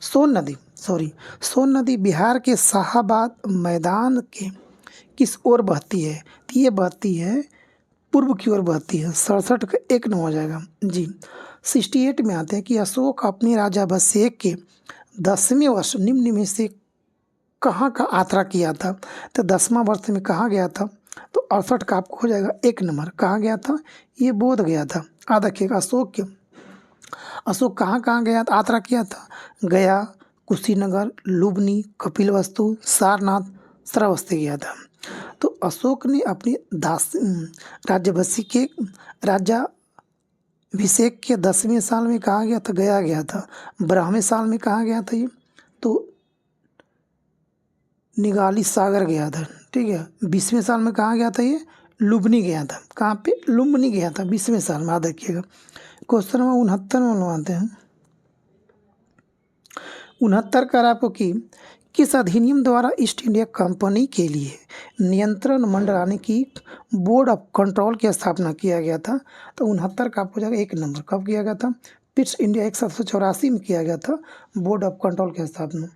सोन नदी बिहार के शाहाबाद मैदान के किस ओर बहती है? तो ये बहती है पूर्व की ओर बहती है। 67 का 1 न हो जाएगा जी। 68 में आते हैं कि अशोक अपने राज्याभिषेक के 10वें वर्ष निम्न में से कहाँ का यात्रा किया था? तो 10वां वर्ष में कहाँ गया था? तो 68 का आपको हो जाएगा 1 नंबर। कहाँ गया था? ये बोध गया था। याद रखिएगा। अशोक कहाँ कहाँ गया, यात्रा किया था? गया, कुशीनगर, लुबनी, कपिलवस्तु, सारनाथ, श्रावस्ती गया था। तो अशोक ने अपने राज्याभिषेक के अभिषेक के 10वें साल में कहाँ गया था? गया गया था। 12वें साल में कहाँ गया था ये? तो निगाली सागर गया था, ठीक है। 20वें साल में कहाँ गया था ये? लुम्बिनी गया था। कहाँ पे? लुम्बिनी गया था 20वें साल में, याद रखिएगा। क्वेश्चन नंबर 69 में बनवाते हैं। 69 कर आपको कि किस अधिनियम द्वारा ईस्ट इंडिया कंपनी के लिए नियंत्रण मंडल यानी कि बोर्ड ऑफ कंट्रोल की स्थापना किया गया था? तो 69 का आपको जाएगा 1 नंबर। कब किया गया था? पिट्स इंडिया एक्ट 1784 में किया गया था बोर्ड ऑफ कंट्रोल की स्थापना।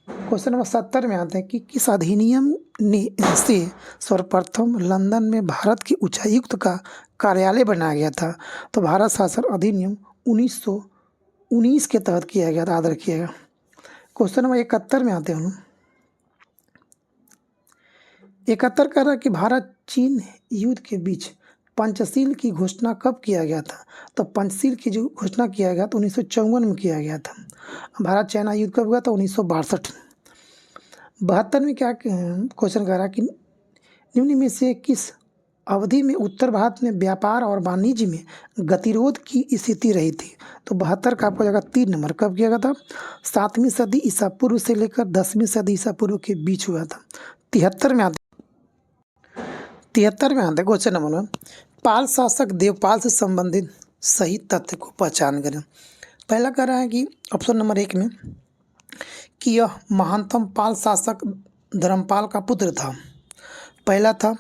क्वेश्चन नंबर 70 में आते हैं कि किस अधिनियम ने से सर्वप्रथम लंदन में भारत के उच्चायुक्त का कार्यालय बनाया गया था? तो भारत शासन अधिनियम 1919 के तहत किया गया था, याद रखिएगा। क्वेश्चन नंबर 71 में आते हैं हम। 71 कह रहा है कि भारत चीन युद्ध के बीच पंचशील की घोषणा कब किया गया था? तो पंचशील की जो घोषणा किया गया तो 1954 में किया गया था। भारत चाइना युद्ध कब हुआ था? 1962। 72 में क्या क्वेश्चन कह रहा है कि निम्न में से किस अवधि में उत्तर भारत में व्यापार और वाणिज्य में गतिरोध की स्थिति रही थी? तो 72 का आपको जाएगा 3 नंबर। कब किया गया था? 7वीं सदी ईसा पूर्व से लेकर 10वीं सदी ईसा पूर्व के बीच हुआ था। 73 में आते 73 में आते क्वेश्चन नंबर 1, पाल शासक देवपाल से संबंधित सही तथ्य को पहचान करें। पहला कह रहा है कि ऑप्शन नंबर 1 में कि यह महानतम पाल शासक धर्मपाल का पुत्र था। पहला था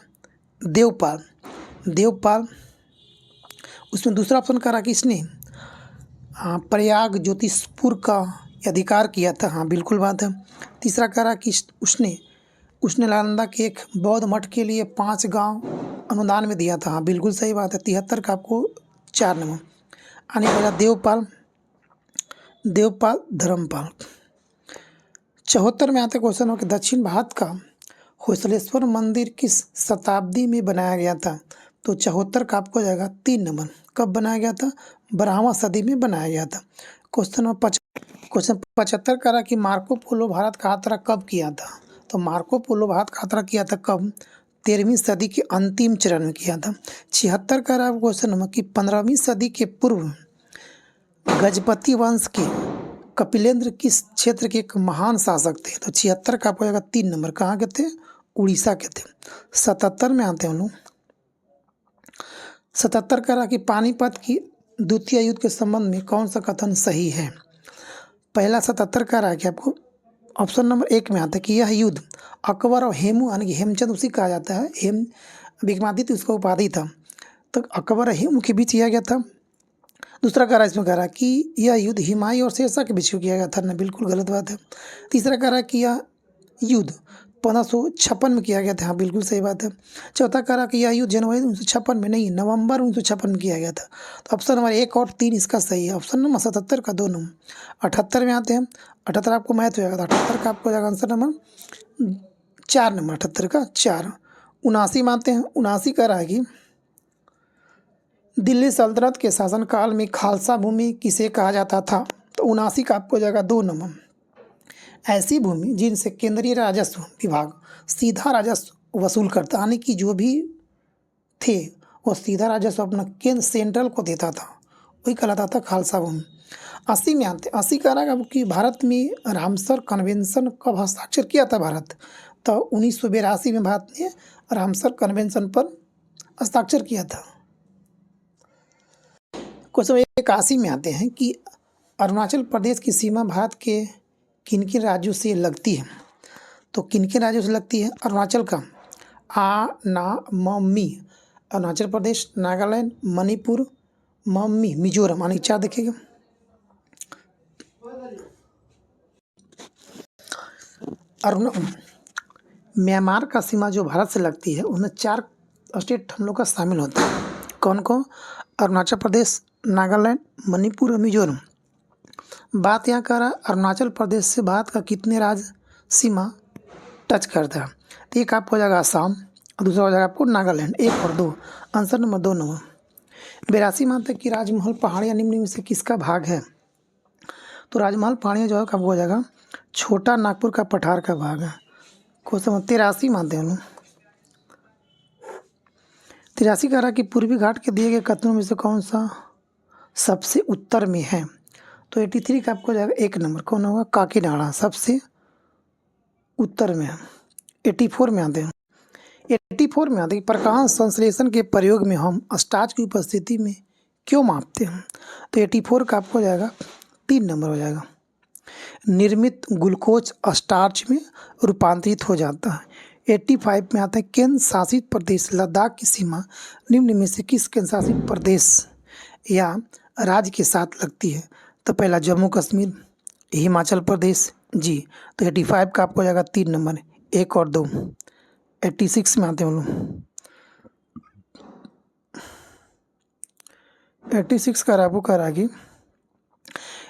देवपाल। उसमें दूसरा ऑप्शन कह रहा कि इसने प्रयाग ज्योतिषपुर का अधिकार किया था। हाँ, बिल्कुल बात है। तीसरा कह रहा कि उसने नालंदा के एक बौद्ध मठ के लिए 5 गांव अनुदान में दिया था। हाँ, बिल्कुल सही बात है। 73 का आपको 4 नंबर आने वाला। देवपाल धर्मपाल। 74 में आते क्वेश्चन हो कि दक्षिण भारत का होसलेश्वर मंदिर किस शताब्दी में बनाया गया था? तो 74 का आपको जाएगा 3 नंबर। कब बनाया गया था? 12वां सदी में बनाया गया था। क्वेश्चन 75 कह रहा कि मार्को पोलो भारत का यात्रा कब किया था? तो मार्को पोलो भारत का यात्रा किया था कब? 13वीं सदी के अंतिम चरण में किया था। 76 कह रहा क्वेश्चन नंबर कि 15वीं सदी के पूर्व गजपति वंश के कपिलेंद्र किस क्षेत्र के एक महान शासक थे? तो 76 का आपको जाएगा 3 नंबर। कहाँ के थे? उड़ीसा के थे। 77 में आते हैं हम लोग। 77 कह रहा कि पानीपत की द्वितीय युद्ध के संबंध में कौन सा कथन सही है? पहला 77 कह रहा है कि आपको ऑप्शन नंबर 1 में आता है कि यह युद्ध अकबर और हेमू यानी कि हेमचंद उसी कहा जाता है, हेम विक्रमादित्य उसका उपाधि था, तो अकबर और हेमू के बीच किया गया था। दूसरा कह रहा है, इसमें कह रहा है कि यह युद्ध हिमायू और शेरशाह के बीच किया गया था ना, बिल्कुल गलत बात है। तीसरा कह रहा है कि यह युद्ध 1556 में किया गया था। हाँ, बिल्कुल सही बात है। चौथा कह रहा कि यह युद्ध जनवरी 1956 में नहीं, नवंबर 1956 में किया गया था। तो ऑप्शन नंबर 1 और 3 इसका सही है। ऑप्शन नंबर 77 का 2 नंबर। 78 में आते हैं। 78 आपको मैथ हो जाएगा, तो 78 का आपको जाएगा आंसर नंबर 4 नंबर। 78 का 4। 79 में आते हैं। 79 कह रहा है कि दिल्ली सल्तनत के शासनकाल में खालसा भूमि किसे कहा जाता था? तो 79 का आपको जाएगा 2 नंबर। ऐसी भूमि जिनसे केंद्रीय राजस्व विभाग सीधा राजस्व वसूल करता, यानी कि जो भी थे वो सीधा राजस्व अपना केंद्र सेंट्रल को देता था, वही कहलाता था खालसा भूमि। 80 में आते। 80 कह रहा है कि भारत में रामसर कन्वेंशन कब हस्ताक्षर किया था भारत? तो 1982 में भारत ने रामसर कन्वेंशन पर हस्ताक्षर किया था। क्वेश्चन 81 में आते हैं कि अरुणाचल प्रदेश की सीमा भारत के किन किन राज्यों से लगती है? तो किन किन राज्यों से लगती है? अरुणाचल का आ ना म मी, अरुणाचल प्रदेश, नागालैंड, मणिपुर, मम्मी, मिजोरम, यानी 4 देखिएगा। म्यांमार का सीमा जो भारत से लगती है उसमें 4 स्टेट हम लोग का शामिल होता है। कौन कौन? अरुणाचल प्रदेश, नागालैंड, मणिपुर और मिजोरम। बात यहाँ कर रहा है अरुणाचल प्रदेश से भारत का कितने राज्य सीमा टच करता है? तो एक आपको हो जाएगा असम और दूसरा हो जाएगा आपको नागालैंड। 1 और 2, आंसर नंबर 2 नंबर। 82 में आता है कि राजमहल पहाड़ियाँ निम्न में से किसका भाग है? तो राजमहल पहाड़ियाँ जो है कब हो जाएगा? छोटा नागपुर का पठार का भाग है। क्वेश्चन 83 में आते हैं हम लोग। 83 कह रहा कि पूर्वी घाट के दिए गए कथनों में से कौन सा सबसे उत्तर में है। तो 83 का आपको हो जाएगा एक नंबर कौन होगा, काकीनाडा सबसे उत्तर में है। 84 में आते हैं, 84 में आते हैं प्रकाश संश्लेषण के प्रयोग में हम स्टार्च की उपस्थिति में क्यों मापते हैं। तो 84 का आपको हो जाएगा 3 नंबर हो जाएगा। निर्मित ग्लूकोज स्टार्च में रूपांतरित हो जाता है। 85 में आता है केंद्र शासित प्रदेश लद्दाख की सीमा निम्न में से किस केंद्र शासित प्रदेश या राज्य के साथ लगती है। तो पहला जम्मू कश्मीर, हिमाचल प्रदेश जी। तो 85 का आपको हो जाएगा 3 नंबर, 1 और 2। 86 में आते हैं हम लोग, 86 का आपको करा कि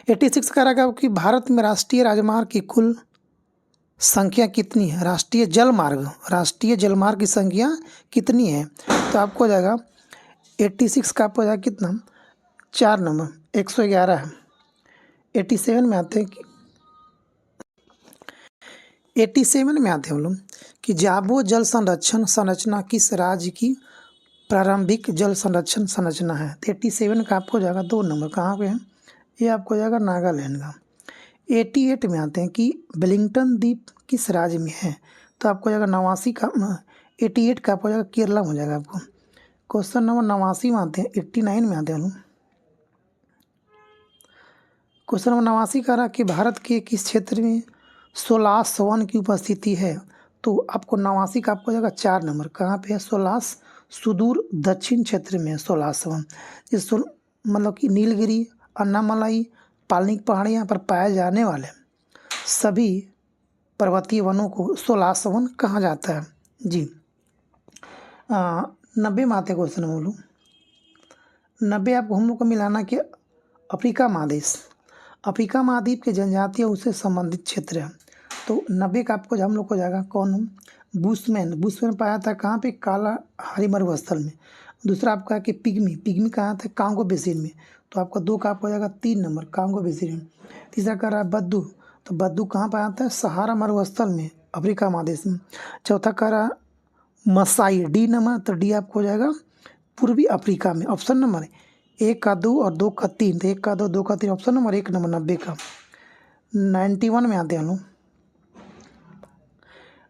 86 का रहा कि भारत में राष्ट्रीय राजमार्ग की कुल संख्या कितनी है। राष्ट्रीय जलमार्ग की संख्या कितनी है। तो आपको हो जाएगा 86 का आपको हो जाएगा कितना, 4 नंबर 111 है। 87 में आते हैं कि 87 में आते हैं हम लोग कि जाबो जल संरक्षण संरचना किस राज्य की प्रारंभिक जल संरक्षण संरचना है। तो 87 का आपको हो जाएगा 2 नंबर, कहाँ पे है ये आपको हो जाएगा नागालैंड का। 88 में आते हैं कि वेलिंगटन द्वीप किस राज्य में है। तो आपको हो जाएगा 89 का 88 का आपको हो जाएगा केरला में हो जाएगा आपको। क्वेश्चन नंबर 89 में आते हैं, 89 में आते हैं हम। क्वेश्चन नंबर 89 का रहा कि भारत के किस क्षेत्र में सोलास वन की उपस्थिति है। तो आपको 89 का आपको हो जाएगा 4 नंबर, कहाँ पे है, सोलास सुदूर दक्षिण क्षेत्र में है सोलास वन। इस मतलब कि नीलगिरी, अन्नामलाई, पालनिक पहाड़ियाँ पर पाए जाने वाले सभी पर्वतीय वनों को सोलास वन कहा जाता है जी। 90 में आते क्वेश्चन बोलूँ, 90 आपको हम लोग को मिलाना कि अफ्रीका महाद्वीप के जनजातीय उससे संबंधित क्षेत्र है। तो 90 का आपको हम लोग को जाएगा कौन, बुशमैन पाया था कहाँ पे, काला हरी मरुस्थल में। दूसरा आपका है कि पिग्मी कहाँ था, कांगो बेसिन में। तो आपका 2 का आपको हो जाएगा 3 नंबर, कांगो बेसिन में। तीसरा कह रहा है बद्दू, तो बद्दू कहाँ पाया था, सहारा मरुस्थल में अफ्रीका महादेश में। चौथा कह रहा मसाई, डी नंबर, तो डी आपको हो जाएगा पूर्वी अफ्रीका में। ऑप्शन नंबर 1 का 2 और 2 का 3, तो 1 का 2 2 का 3 ऑप्शन नंबर 1 नंबर 90 का। 91 में आते हैं हम लोग,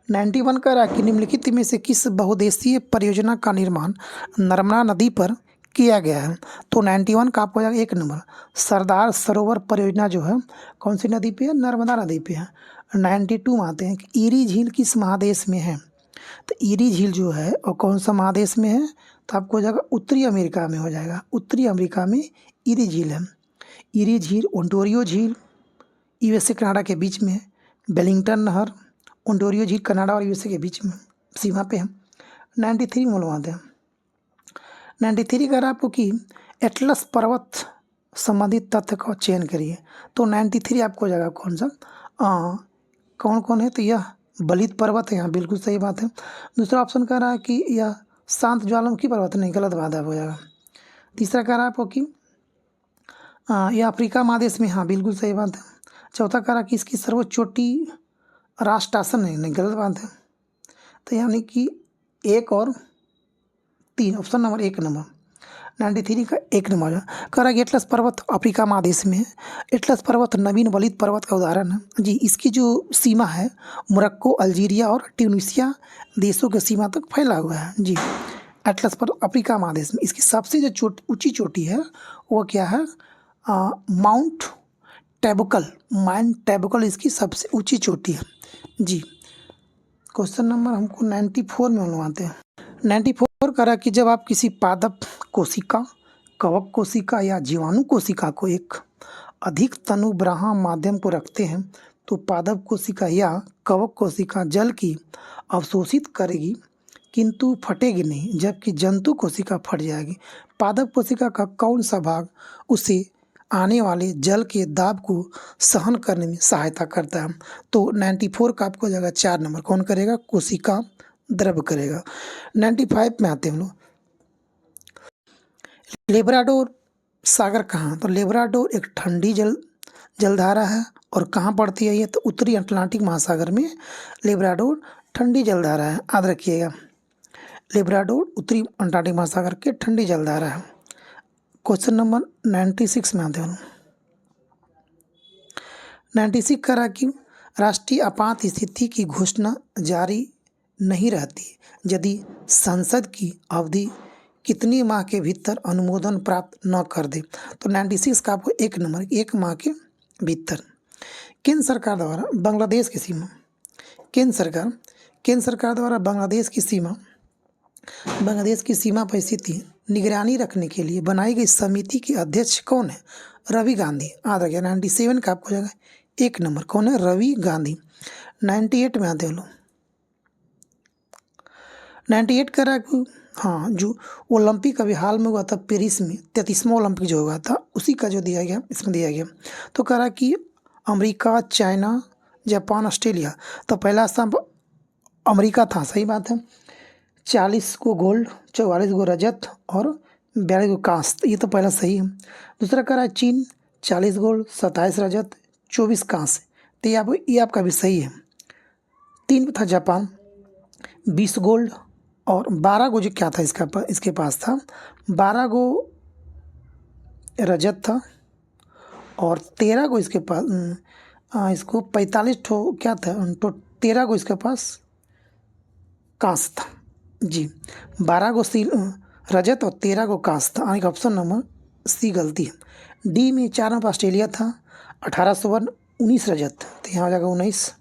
91 का रहा कि निम्नलिखित में से किस बहुउद्देशीय परियोजना का निर्माण नर्मदा नदी पर किया गया है। तो 91 का आपको हो जाएगा 1 नंबर, सरदार सरोवर परियोजना जो है कौन सी नदी पे है, नर्मदा नदी पे है। 92 में आते हैं कि ईरी झील किस महादेश में है। तो ईरी झील जो है और कौन सा महादेश में है, तो आपको हो जाएगा उत्तरी अमेरिका में हो जाएगा। उत्तरी अमेरिका में ईरी झील है। ईरी झील, ओंटारियो झील यूएसए कनाडा के बीच में है। वेलिंगटन नहर, ओंटारियो झील कनाडा और यूएसए के बीच में सीमा पे है। 93 में लोग आते हैं, 93 का आपको कि एटलस पर्वत संबंधित तथ्य का चयन करिए। तो 93 आपको हो जाएगा कौन सा, कौन कौन है, तो यह बलित पर्वत है, यहाँ बिल्कुल सही बात है। दूसरा ऑप्शन कह रहा है कि यह शांत ज्वालामुखी पर्वत, नहीं गलत बात है, हो जाएगा। तीसरा कह रहा है आपको कि यह अफ्रीका महादेश में, हाँ बिल्कुल सही बात है। चौथा कह रहा है कि इसकी सर्वोच्च चोटी राष्ट्रासन, नहीं गलत बात है। तो यानी कि 1 और 3 ऑप्शन नंबर 1 नंबर 93 का 1 नंबर कह रहा है कि एटलस पर्वत अफ्रीका महादेश में है। एटलस पर्वत नवीन बलित पर्वत का उदाहरण है जी। इसकी जो सीमा है मोरक्को, अल्जीरिया और ट्यूनीशिया देशों के सीमा तक फैला हुआ है जी। एटलस पर्वत अफ्रीका महादेश में, इसकी सबसे जो ऊंची चोटी है वो क्या है, माउंट टैबुकल इसकी सबसे ऊंची चोटी है जी। क्वेश्चन नंबर हमको 94 में बनवाते हैं। 94 कह रहा कि जब आप किसी पादप कोशिका, कवक कोशिका या जीवाणु कोशिका को एक अधिक तनुब्राह माध्यम को रखते हैं तो पादप कोशिका या कवक कोशिका जल की अवशोषित करेगी किंतु फटेगी नहीं, जबकि जंतु कोशिका फट जाएगी। पादप कोशिका का कौन सा भाग उसे आने वाले जल के दाब को सहन करने में सहायता करता है। तो 94 का आपको जगह 4 नंबर कौन करेगा, कोशिका द्रव करेगा। 95 में आते हैं हम लोग, लेब्राडोर सागर कहाँ, तो लेब्राडोर एक ठंडी जलधारा है और कहाँ पड़ती है ये, तो उत्तरी अटलांटिक महासागर में लेब्राडोर ठंडी जलधारा है, याद रखिएगा। लेब्राडोर उत्तरी अटलांटिक महासागर के ठंडी जलधारा है। क्वेश्चन नंबर 96 में आते हैं। 96 करा कि राष्ट्रीय आपात स्थिति की घोषणा जारी नहीं रहती यदि संसद की अवधि कितनी माह के भीतर अनुमोदन प्राप्त न कर दे। तो 96 का आपको 1 नंबर 1 माह के भीतर। केंद्र सरकार द्वारा बांग्लादेश की सीमा, केंद्र सरकार द्वारा बांग्लादेश की सीमा पर स्थिति निगरानी रखने के लिए बनाई गई समिति के अध्यक्ष कौन है? रवि गांधी। याद रखिए 97 का आपको जाएगा 1 नंबर कौन है? रवि गांधी। 98 में आते हैं लोग। 98 करा हाँ, जो ओलंपिक अभी हाल में हुआ था पेरिस में, 33वां ओलंपिक जो हुआ था उसी का जो दिया गया इसमें दिया गया। तो करा कि अमेरिका, चाइना, जापान, ऑस्ट्रेलिया। तो पहला स्थान अमेरिका था, सही बात है। 40 को गोल्ड, 44 को रजत और 42 को कांस्य, ये तो पहला सही है। दूसरा करा चीन, 40 गोल्ड, 27 रजत, 24 कांस्य, तो ये आपका भी सही है। 3 था जापान, 20 गोल्ड और 12 गो जो क्या था इसके पास था 12 गो रजत था और 13 गो इसके पास इसको 45 ठो क्या था तो 13 गो इसके पास कांस्य था जी। 12 गो रजत और 13 गो कांस्य था। ऑप्शन नंबर सी गलती है। डी में 4 नंबर ऑस्ट्रेलिया था, 18 स्वर्ण, 19 रजत, तो यहाँ हो जाएगा 19।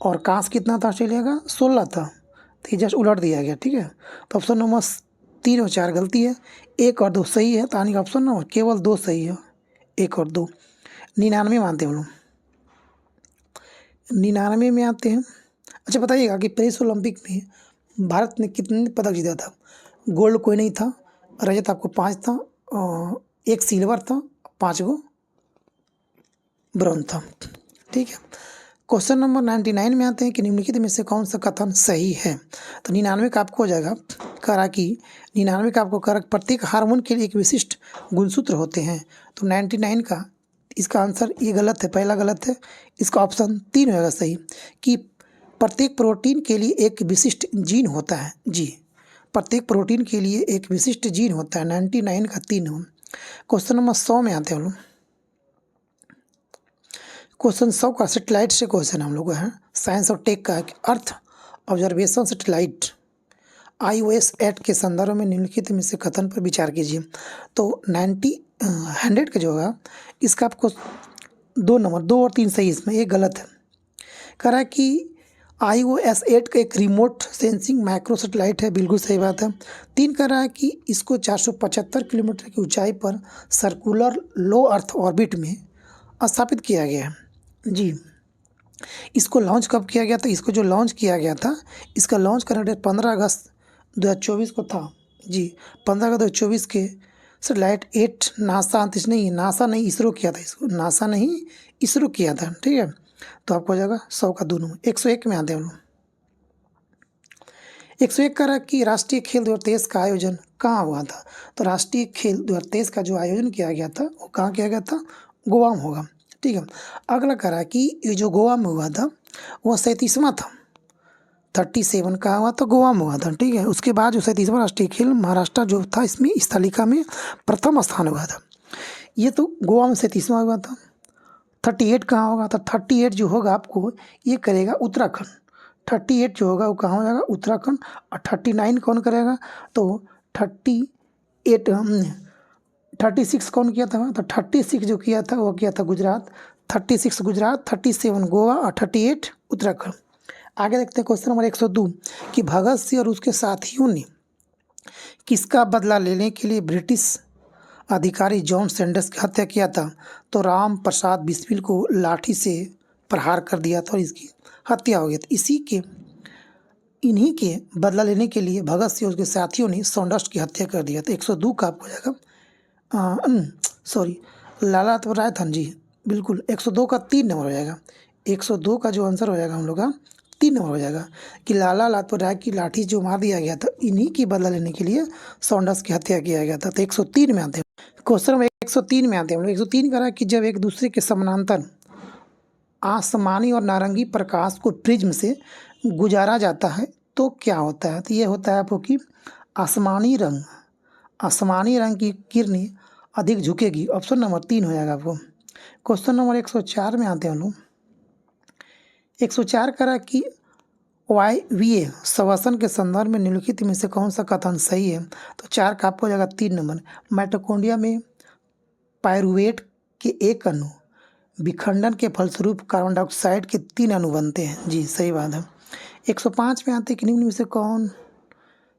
और कांस्य कितना था ऑस्ट्रेलिया का? 16 था, तो ये जस्ट उलट दिया गया, ठीक है। तो ऑप्शन नंबर 3 और 4 गलती है, 1 और 2 सही है। तो आने का ऑप्शन नंबर केवल 2 सही है, 1 और 2। 99 मानते हैं हम लोग। 99 में आते हैं। अच्छा बताइएगा कि पेरिस ओलंपिक में भारत ने कितने पदक जीता था? गोल्ड कोई नहीं था, रजत आपको 5 था, 1 सिल्वर था, 5 गो ब्रॉन्ज था, ठीक है। क्वेश्चन नंबर 99 में आते हैं कि निम्नलिखित में से कौन सा कथन सही है? तो 99 का आपको हो जाएगा करा कि 99 का आपको करा प्रत्येक हार्मोन के लिए एक विशिष्ट गुणसूत्र होते हैं। तो 99 का इसका आंसर ये गलत है, पहला गलत है। इसका ऑप्शन 3 होगा सही कि प्रत्येक प्रोटीन के लिए एक विशिष्ट जीन होता है जी। प्रत्येक प्रोटीन के लिए एक विशिष्ट जीन होता है। 99 का 3 हो। क्वेश्चन नंबर 100 में आते हैं हम लोग। क्वेश्चन 100 का सेटेलाइट से क्वेश्चन हम लोग का है, साइंस और टेक का है कि अर्थ ऑब्जर्वेशन सेटेलाइट iOS 8 के संदर्भ में निम्नलिखित में से कथन पर विचार कीजिए। तो 100 का जो होगा इसका आपको 2 नंबर 2 और 3 सही, इसमें एक गलत है। कह रहा है कि iOS 8 का एक रिमोट सेंसिंग माइक्रो सेटेलाइट है, बिल्कुल सही बात है। 3 कह रहा है कि इसको 475 किलोमीटर की ऊंचाई पर सर्कुलर लो अर्थ ऑर्बिट में स्थापित किया गया है जी। इसको लॉन्च कब किया गया था? इसको जो लॉन्च किया गया था, इसका लॉन्च करने डेट 15 अगस्त 2024 को था जी। 15 अगस्त 2024 के सेटेलाइट 8 नासा नहीं इसरो किया था, इसको नासा नहीं इसरो किया था, ठीक है। तो आपको हो जाएगा 100 का 2 नंबर। 101 में आते हैं हम लोग। 101 कह रहा है कि राष्ट्रीय खेल 2023 का आयोजन कहाँ हुआ था? तो राष्ट्रीय खेल 2023 का जो आयोजन किया गया था वो कहाँ किया गया था? गोवा में होगा, ठीक है। अगला कह रहा है कि ये जो गोवा में हुआ था वो 37वां था। 37 कहाँ हुआ था? गोवा में हुआ था, ठीक है। उसके बाद जो 37वां राष्ट्रीय खेल महाराष्ट्र जो था इसमें इस तालिका में प्रथम स्थान हुआ था। ये तो गोवा में 37वां हुआ था। 38 कहाँ होगा? तो 38 जो होगा आपको ये करेगा उत्तराखंड। 38 जो होगा वो कहाँ हो जाएगा? उत्तराखंड। और 39 कौन करेगा? तो 36 कौन किया था? तो 36 जो किया था वो किया था गुजरात। 36 गुजरात, 37 गोवा और 38 उत्तराखंड। आगे देखते हैं क्वेश्चन नंबर 102 कि भगत सिंह और उसके साथियों ने किसका बदला लेने के लिए ब्रिटिश अधिकारी जॉन सैंडर्स की हत्या किया था? तो राम प्रसाद बिस्मिल को लाठी से प्रहार कर दिया था और इसकी हत्या हो गई थी। इन्हीं के बदला लेने के लिए भगत सिंह और उसके साथियों ने सैंडर्स की हत्या कर दिया था। 102 का आपको हो जाएगा लाला लाजपत राय था जी, बिल्कुल। 102 का 3 नंबर हो जाएगा। 102 का जो आंसर हो जाएगा हम लोग का 3 नंबर हो जाएगा कि लाला लाजपत राय की लाठी जो मार दिया गया था इन्हीं की बदला लेने के लिए सैंडर्स की हत्या किया गया था। तो 103 में आते हैं। क्वेश्चन नंबर 103 में आते हैं हम लोग। 103 कह रहा है कि जब एक दूसरे के समानांतर आसमानी और नारंगी प्रकाश को प्रिज्म से गुजारा जाता है तो क्या होता है? तो ये होता है आपको कि आसमानी रंग की किरणें अधिक झुकेगी। ऑप्शन नंबर 3 हो जाएगा आपको। क्वेश्चन नंबर 104 में आते हैं हम लोग। 104 कह रहा है कि वायवीय श्वसन के संदर्भ में निम्नलिखित में से कौन सा कथन सही है। तो 4 का आपको हो जाएगा 3 नंबर। माइटोकॉन्ड्रिया में पायरुवेट के एक अणु विखंडन के फलस्वरूप कार्बन डाइऑक्साइड के 3 अणु बनते हैं। जी सही बात है। 105 में आते हैं कि निम्न में से कौन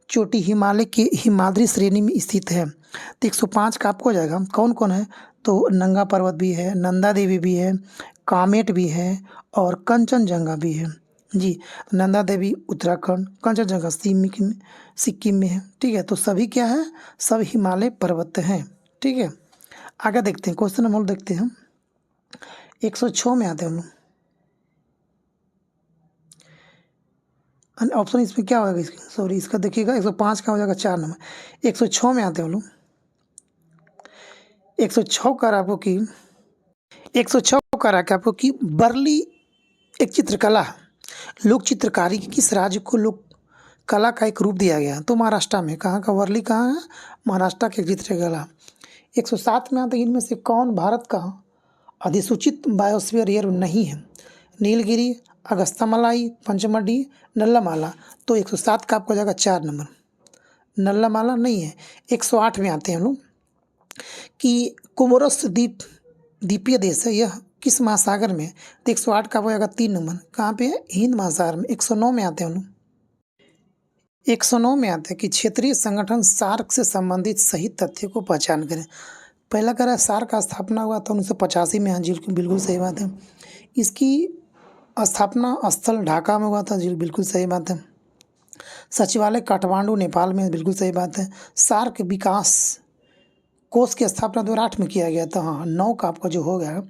चोटी हिमालय के हिमाद्री श्रेणी में स्थित है। तो 105 का आपको हो जाएगा कौन कौन है। तो नंगा पर्वत भी है, नंदा देवी भी है, कामेट भी है और कंचनजंगा भी है। जी नंदा देवी उत्तराखंड, कंचनजंगा सिक्किम में है। ठीक है, तो सभी क्या है, सब हिमालय पर्वत हैं। ठीक है, आगे देखते हैं क्वेश्चन हम लोग देखते हैं 106 में आते हैं हम लोग। ऑप्शन इसमें क्या होगा, सॉरी इसका देखिएगा 105 का हो जाएगा 4 नंबर। 106 में आते हैं हम लोग। 106 का आपको कि 106 का रखा आपको कि बर्ली एक चित्रकला है। लोक चित्रकारी की किस राज्य को लोक कला का एक रूप दिया गया। तो महाराष्ट्र में। कहाँ का वर्ली कहाँ है, महाराष्ट्र की चित्रकला। 107 में आते हैं इनमें से कौन भारत का अधिसूचित बायोस्फीयर एरिया नहीं है। नीलगिरी, अगस्त्यामलाई, पंचमढ़ी, नल्लामाला। तो 107 का आपको हो जाएगा 4 नंबर। नल्लामाला नहीं है। 108 में आते हैं हम लोग कि कोमोरोस द्वीपीय देश है, यह किस महासागर में। तो 108 का हो जाएगा 3 नंबर। कहाँ पे है, हिंद महासागर में। 109 में आते हैं हम लोग। 109 में आते हैं कि क्षेत्रीय संगठन सार्क से संबंधित सही तथ्य को पहचान करें। पहला कह रहा है सार्क का स्थापना हुआ था 1985 में। हाँ जी बिल्कुल सही बात है। इसकी स्थापना स्थल ढाका में हुआ था। जी बिल्कुल सही बात है। सचिवालय काठमांडू नेपाल में। बिल्कुल सही बात है। सार्क विकास कोष की स्थापना 2008 में किया गया था। हाँ 9 का आपका जो हो गया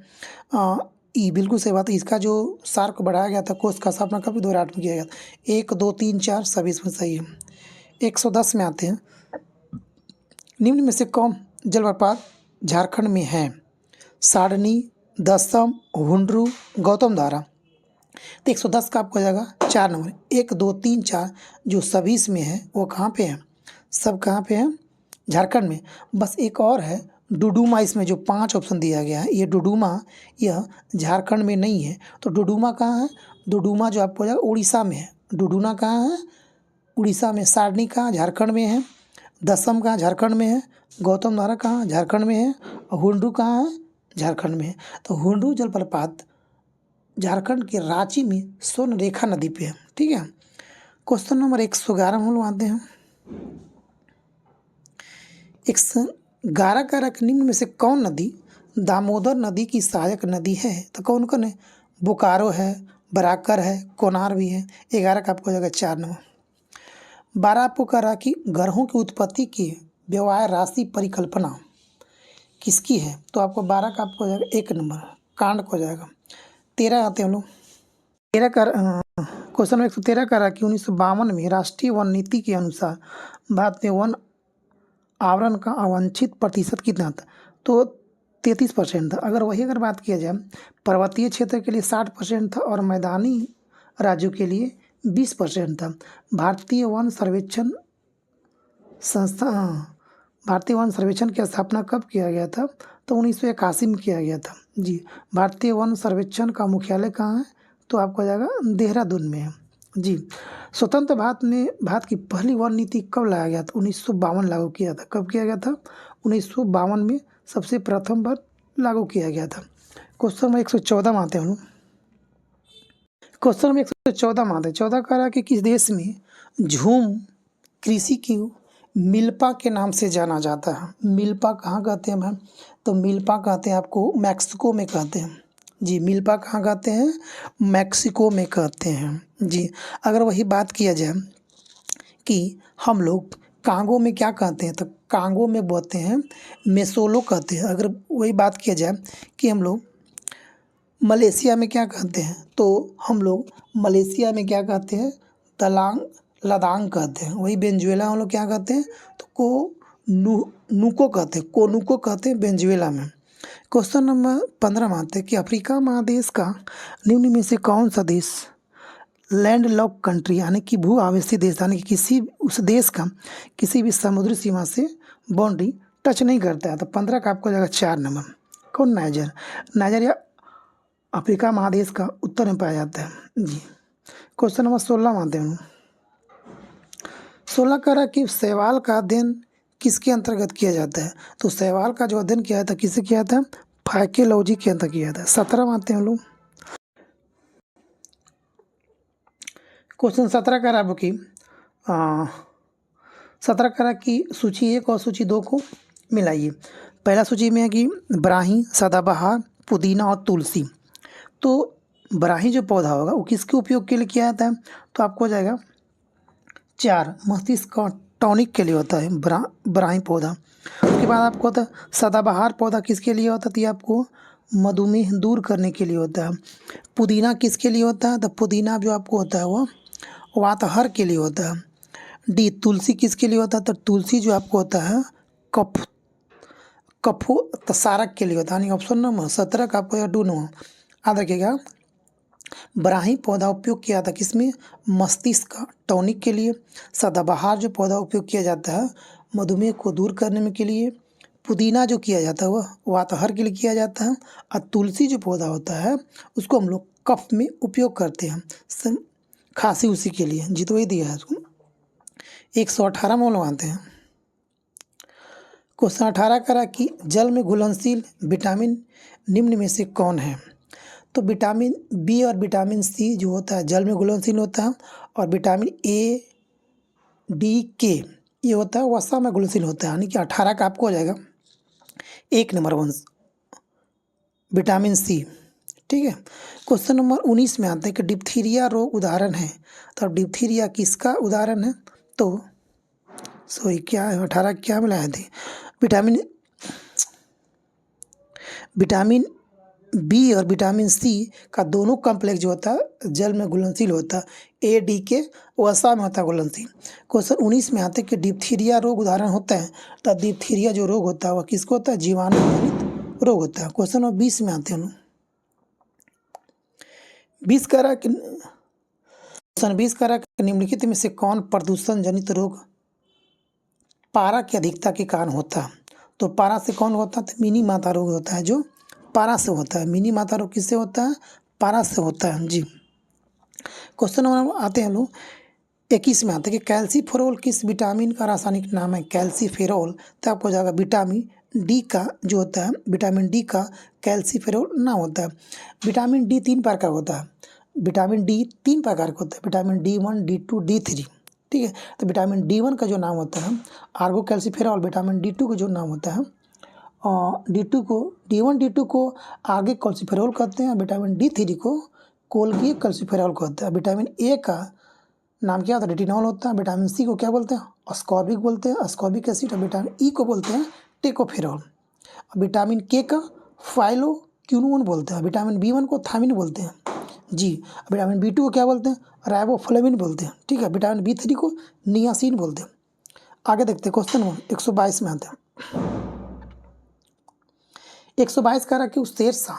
बिल्कुल सही बात है। इसका जो सार्क बढ़ाया गया था कोष का स्थापना कभी 2008 में किया गया था। 1 2 3 4 सभी इसमें सही है। 110 में आते हैं निम्न में से कौन जलप्रपात झारखंड में है। सारनी, दसम, हुंड्रू, गौतम धारा। तो 110 का आपको हो जाएगा 4 नंबर। 1 2 3 4 जो सभी इसमें है वो कहाँ पे है, सब कहाँ पे है, झारखंड में। बस एक और है डुडुमा, इसमें जो 5 ऑप्शन दिया गया है ये डुडुमा यह झारखंड में नहीं है। तो डुडुमा कहाँ है, डुडुमा जो आपको हो जाएगा उड़ीसा में है। डुडुना कहाँ है, उड़ीसा में। सारनी कहाँ, झारखंड में है। दसम कहाँ, झारखंड में है। गौतम धारा कहाँ, झारखंड में है। और हुंडू कहाँ है, झारखंड में है। तो हुंडू जलप्रपात झारखंड के रांची में स्वर्णरेखा नदी पे है। ठीक है, क्वेश्चन नंबर 111 हम लोग आते हैं। 111 का निम्न में से कौन नदी दामोदर नदी की सहायक नदी है। तो कौन कौन है, बोकारो है, बराकर है, कोनार भी है। 11 का आपको हो जाएगा 4 नंबर। 12 आपको कह रहा कि ग्रहों की उत्पत्ति की व्यवहार राशि परिकल्पना किसकी है। तो आपको 12 का आपको हो जाएगा 1 नंबर, कांड को हो जाएगा। 13 आते हैं हम लोग। 13 का क्वेश्चन में 113 का रहा कि 1952 में राष्ट्रीय वन नीति के अनुसार भारत में वन आवरण का अवांछित प्रतिशत कितना था। तो 33% था। अगर बात किया जाए पर्वतीय क्षेत्र के लिए 60% था और मैदानी राज्यों के लिए 20% था। भारतीय वन सर्वेक्षण की स्थापना कब किया गया था। तो 1981 में किया गया था। जी भारतीय वन सर्वेक्षण का मुख्यालय कहाँ है। तो आपको आ जाएगा देहरादून में है। जी स्वतंत्र भारत की पहली वन नीति कब लाया गया था। 1952 लागू किया था। कब किया गया था, 1952 में सबसे प्रथम बार लागू किया गया था। क्वेश्चन नंबर 114 में आते हैं हम लोग। क्वेश्चन नंबर 114 में आते हैं। 14 कह रहा है कि किस देश में झूम कृषि की मिल्पा के नाम से जाना जाता है। मिल्पा कहाँ कहते हैं मैम, तो मिल्पा कहते हैं आपको मैक्सिको में कहते हैं। जी मिल्पा कहाँ कहते हैं, मैक्सिको में कहते हैं। जी अगर वही बात किया जाए कि हम लोग कांगो में क्या कहते हैं, तो कांगो में बोलते हैं मेसोलो कहते हैं। अगर वही बात किया जाए कि हम लोग मलेशिया में क्या कहते हैं, तो हम लोग मलेशिया में क्या कहते हैं, लदांग कहते हैं। वही वेनेजुएला हम लोग क्या कहते हैं, तो कोनुको कहते हैं वेनेजुएला में। क्वेश्चन नंबर 15 में आते हैं कि अफ्रीका महादेश का निम्न में से कौन सा देश लैंड लॉक कंट्री यानी कि भू आवेशित देश यानी कि उस देश का किसी भी समुद्री सीमा से बाउंड्री टच नहीं करता है। तो 15 का आपको हो जाएगा 4 नंबर। कौन? नाइजर। नाइजर या अफ्रीका महादेश का उत्तर में पाया जाता है जी। क्वेश्चन नंबर 16 मानते हैं। 16 कह रहा कि शैवाल का अध्ययन किसके अंतर्गत किया जाता है? तो शैवाल का जो अध्ययन किया जाता है किससे किया जाता है? फाइकोलॉजी के अंतर्गत किया जाता है। 17 मानते हैं हम लोग। क्वेश्चन 17 कह रहा है कि 17 कह रहा कि सूची 1 और सूची 2 को मिलाइए। पहला सूची में है कि बराही, सदाबहार, पुदीना और तुलसी। तो बराही जो पौधा होगा वो किसके उपयोग के लिए किया जाता है? तो आपको हो जाएगा 4, मस्तिष्क का टॉनिक के लिए होता है बराही पौधा। उसके बाद आपको होता है सदाबहार पौधा किसके लिए होता है? तो ये आपको मधुमेह दूर करने के लिए होता है। पुदीना किसके लिए होता है? तो पुदीना जो आपको होता है वो वातहर के लिए होता है। डी, तुलसी किसके लिए होता है? तो तुलसी जो आपको होता है कफो तसारक के लिए होता है। यानी ऑप्शन नंबर 17 का आपको डू नो याद रखिएगा। बराही पौधा उपयोग किया जाता है किसमें? मस्तिष्क का टॉनिक के लिए। सदाबहार जो पौधा उपयोग किया जाता है मधुमेह को दूर करने में के लिए। पुदीना जो किया जाता है वह वातहर के लिए किया जाता है। और तुलसी जो पौधा होता है उसको हम लोग कफ में उपयोग करते हैं, खांसी उसी के लिए जी। तो वही दिया है उसको। 118 मोल मानते हैं। क्वेश्चन 18 करा कि जल में घुलनशील विटामिन निम्न में से कौन है? तो विटामिन बी और विटामिन सी जो होता है जल में घुलनशील होता है। और विटामिन ए, डी, के ये होता है वसा में घुलनशील होता है। यानी कि 18 का आपको हो जाएगा 1 नंबर 1 विटामिन सी। ठीक है। क्वेश्चन नंबर 19 में आते हैं कि डिप्थीरिया रोग उदाहरण है। तो अब डिप्थीरिया किसका उदाहरण है? तो सॉरी क्या है 18 क्या मिलाए थे? विटामिन बी और विटामिन सी का दोनों कॉम्प्लेक्स जो होता है जल में घुलनशील होता है। ए, डी, के वसा में होता है घुलनशील। क्वेश्चन 19 में आते हैं कि डिप्थीरिया रोग उदाहरण होता है। तो डिप्थीरिया जो रोग होता है वह किसको होता है? जीवाणु जनित रोग होता है। क्वेश्चन नंबर 20 में आते हैं। 20 कह रहा कि क्वेश्चन 20 कह रहा कि निम्नलिखित में से कौन प्रदूषण जनित रोग पारा की अधिकता के कारण होता है? तो पारा से कौन होता है? तो मिनी माता रोग होता है जो पारा से होता है। मिनी माता रोग किससे होता है? पारा से होता है जी। क्वेश्चन नंबर आते हैं लोग 21 में आते हैं कि कैल्सीफेरोल किस विटामिन का रासायनिक नाम है? कैल्सीफेरोल तो आपको हो जाएगा विटामिन डी का जो होता है विटामिन डी का कैल्सीफेरोल नाम होता है। विटामिन डी 3 प्रकार का होता है। विटामिन डी 3 प्रकार का होता है। Vitamin D1, D2, D3। ठीक है। तो विटामिन D1 का जो नाम होता है आर्गो कैल्सीफेरोल। विटामिन D2 का जो नाम होता है D1, D2 को आगे कैल्सीफेरोल कहते हैं। विटामिन D3 को कोल्गी कैल्सीफेरोल कहते हैं। विटामिन ए का नाम क्या होता है? रेटिनॉल होता है। विटामिन सी को क्या बोलते हैं? अस्कॉर्बिक बोलते हैं, अस्कॉर्बिक एसिड। और विटामिन ई को बोलते हैं टेकोफेरोल। विटामिन के का फाइलोक्विनोन बोलते हैं। विटामिन B1 को थामिन बोलते हैं जी। विटामिन B2 को क्या बोलते हैं? राइबोफ्लेविन बोलते हैं। ठीक है। विटामिन B3 को नियासिन बोलते हैं। आगे देखते हैं क्वेश्चन 122 में आते हैं। 122 कह रहा कि शेरशाह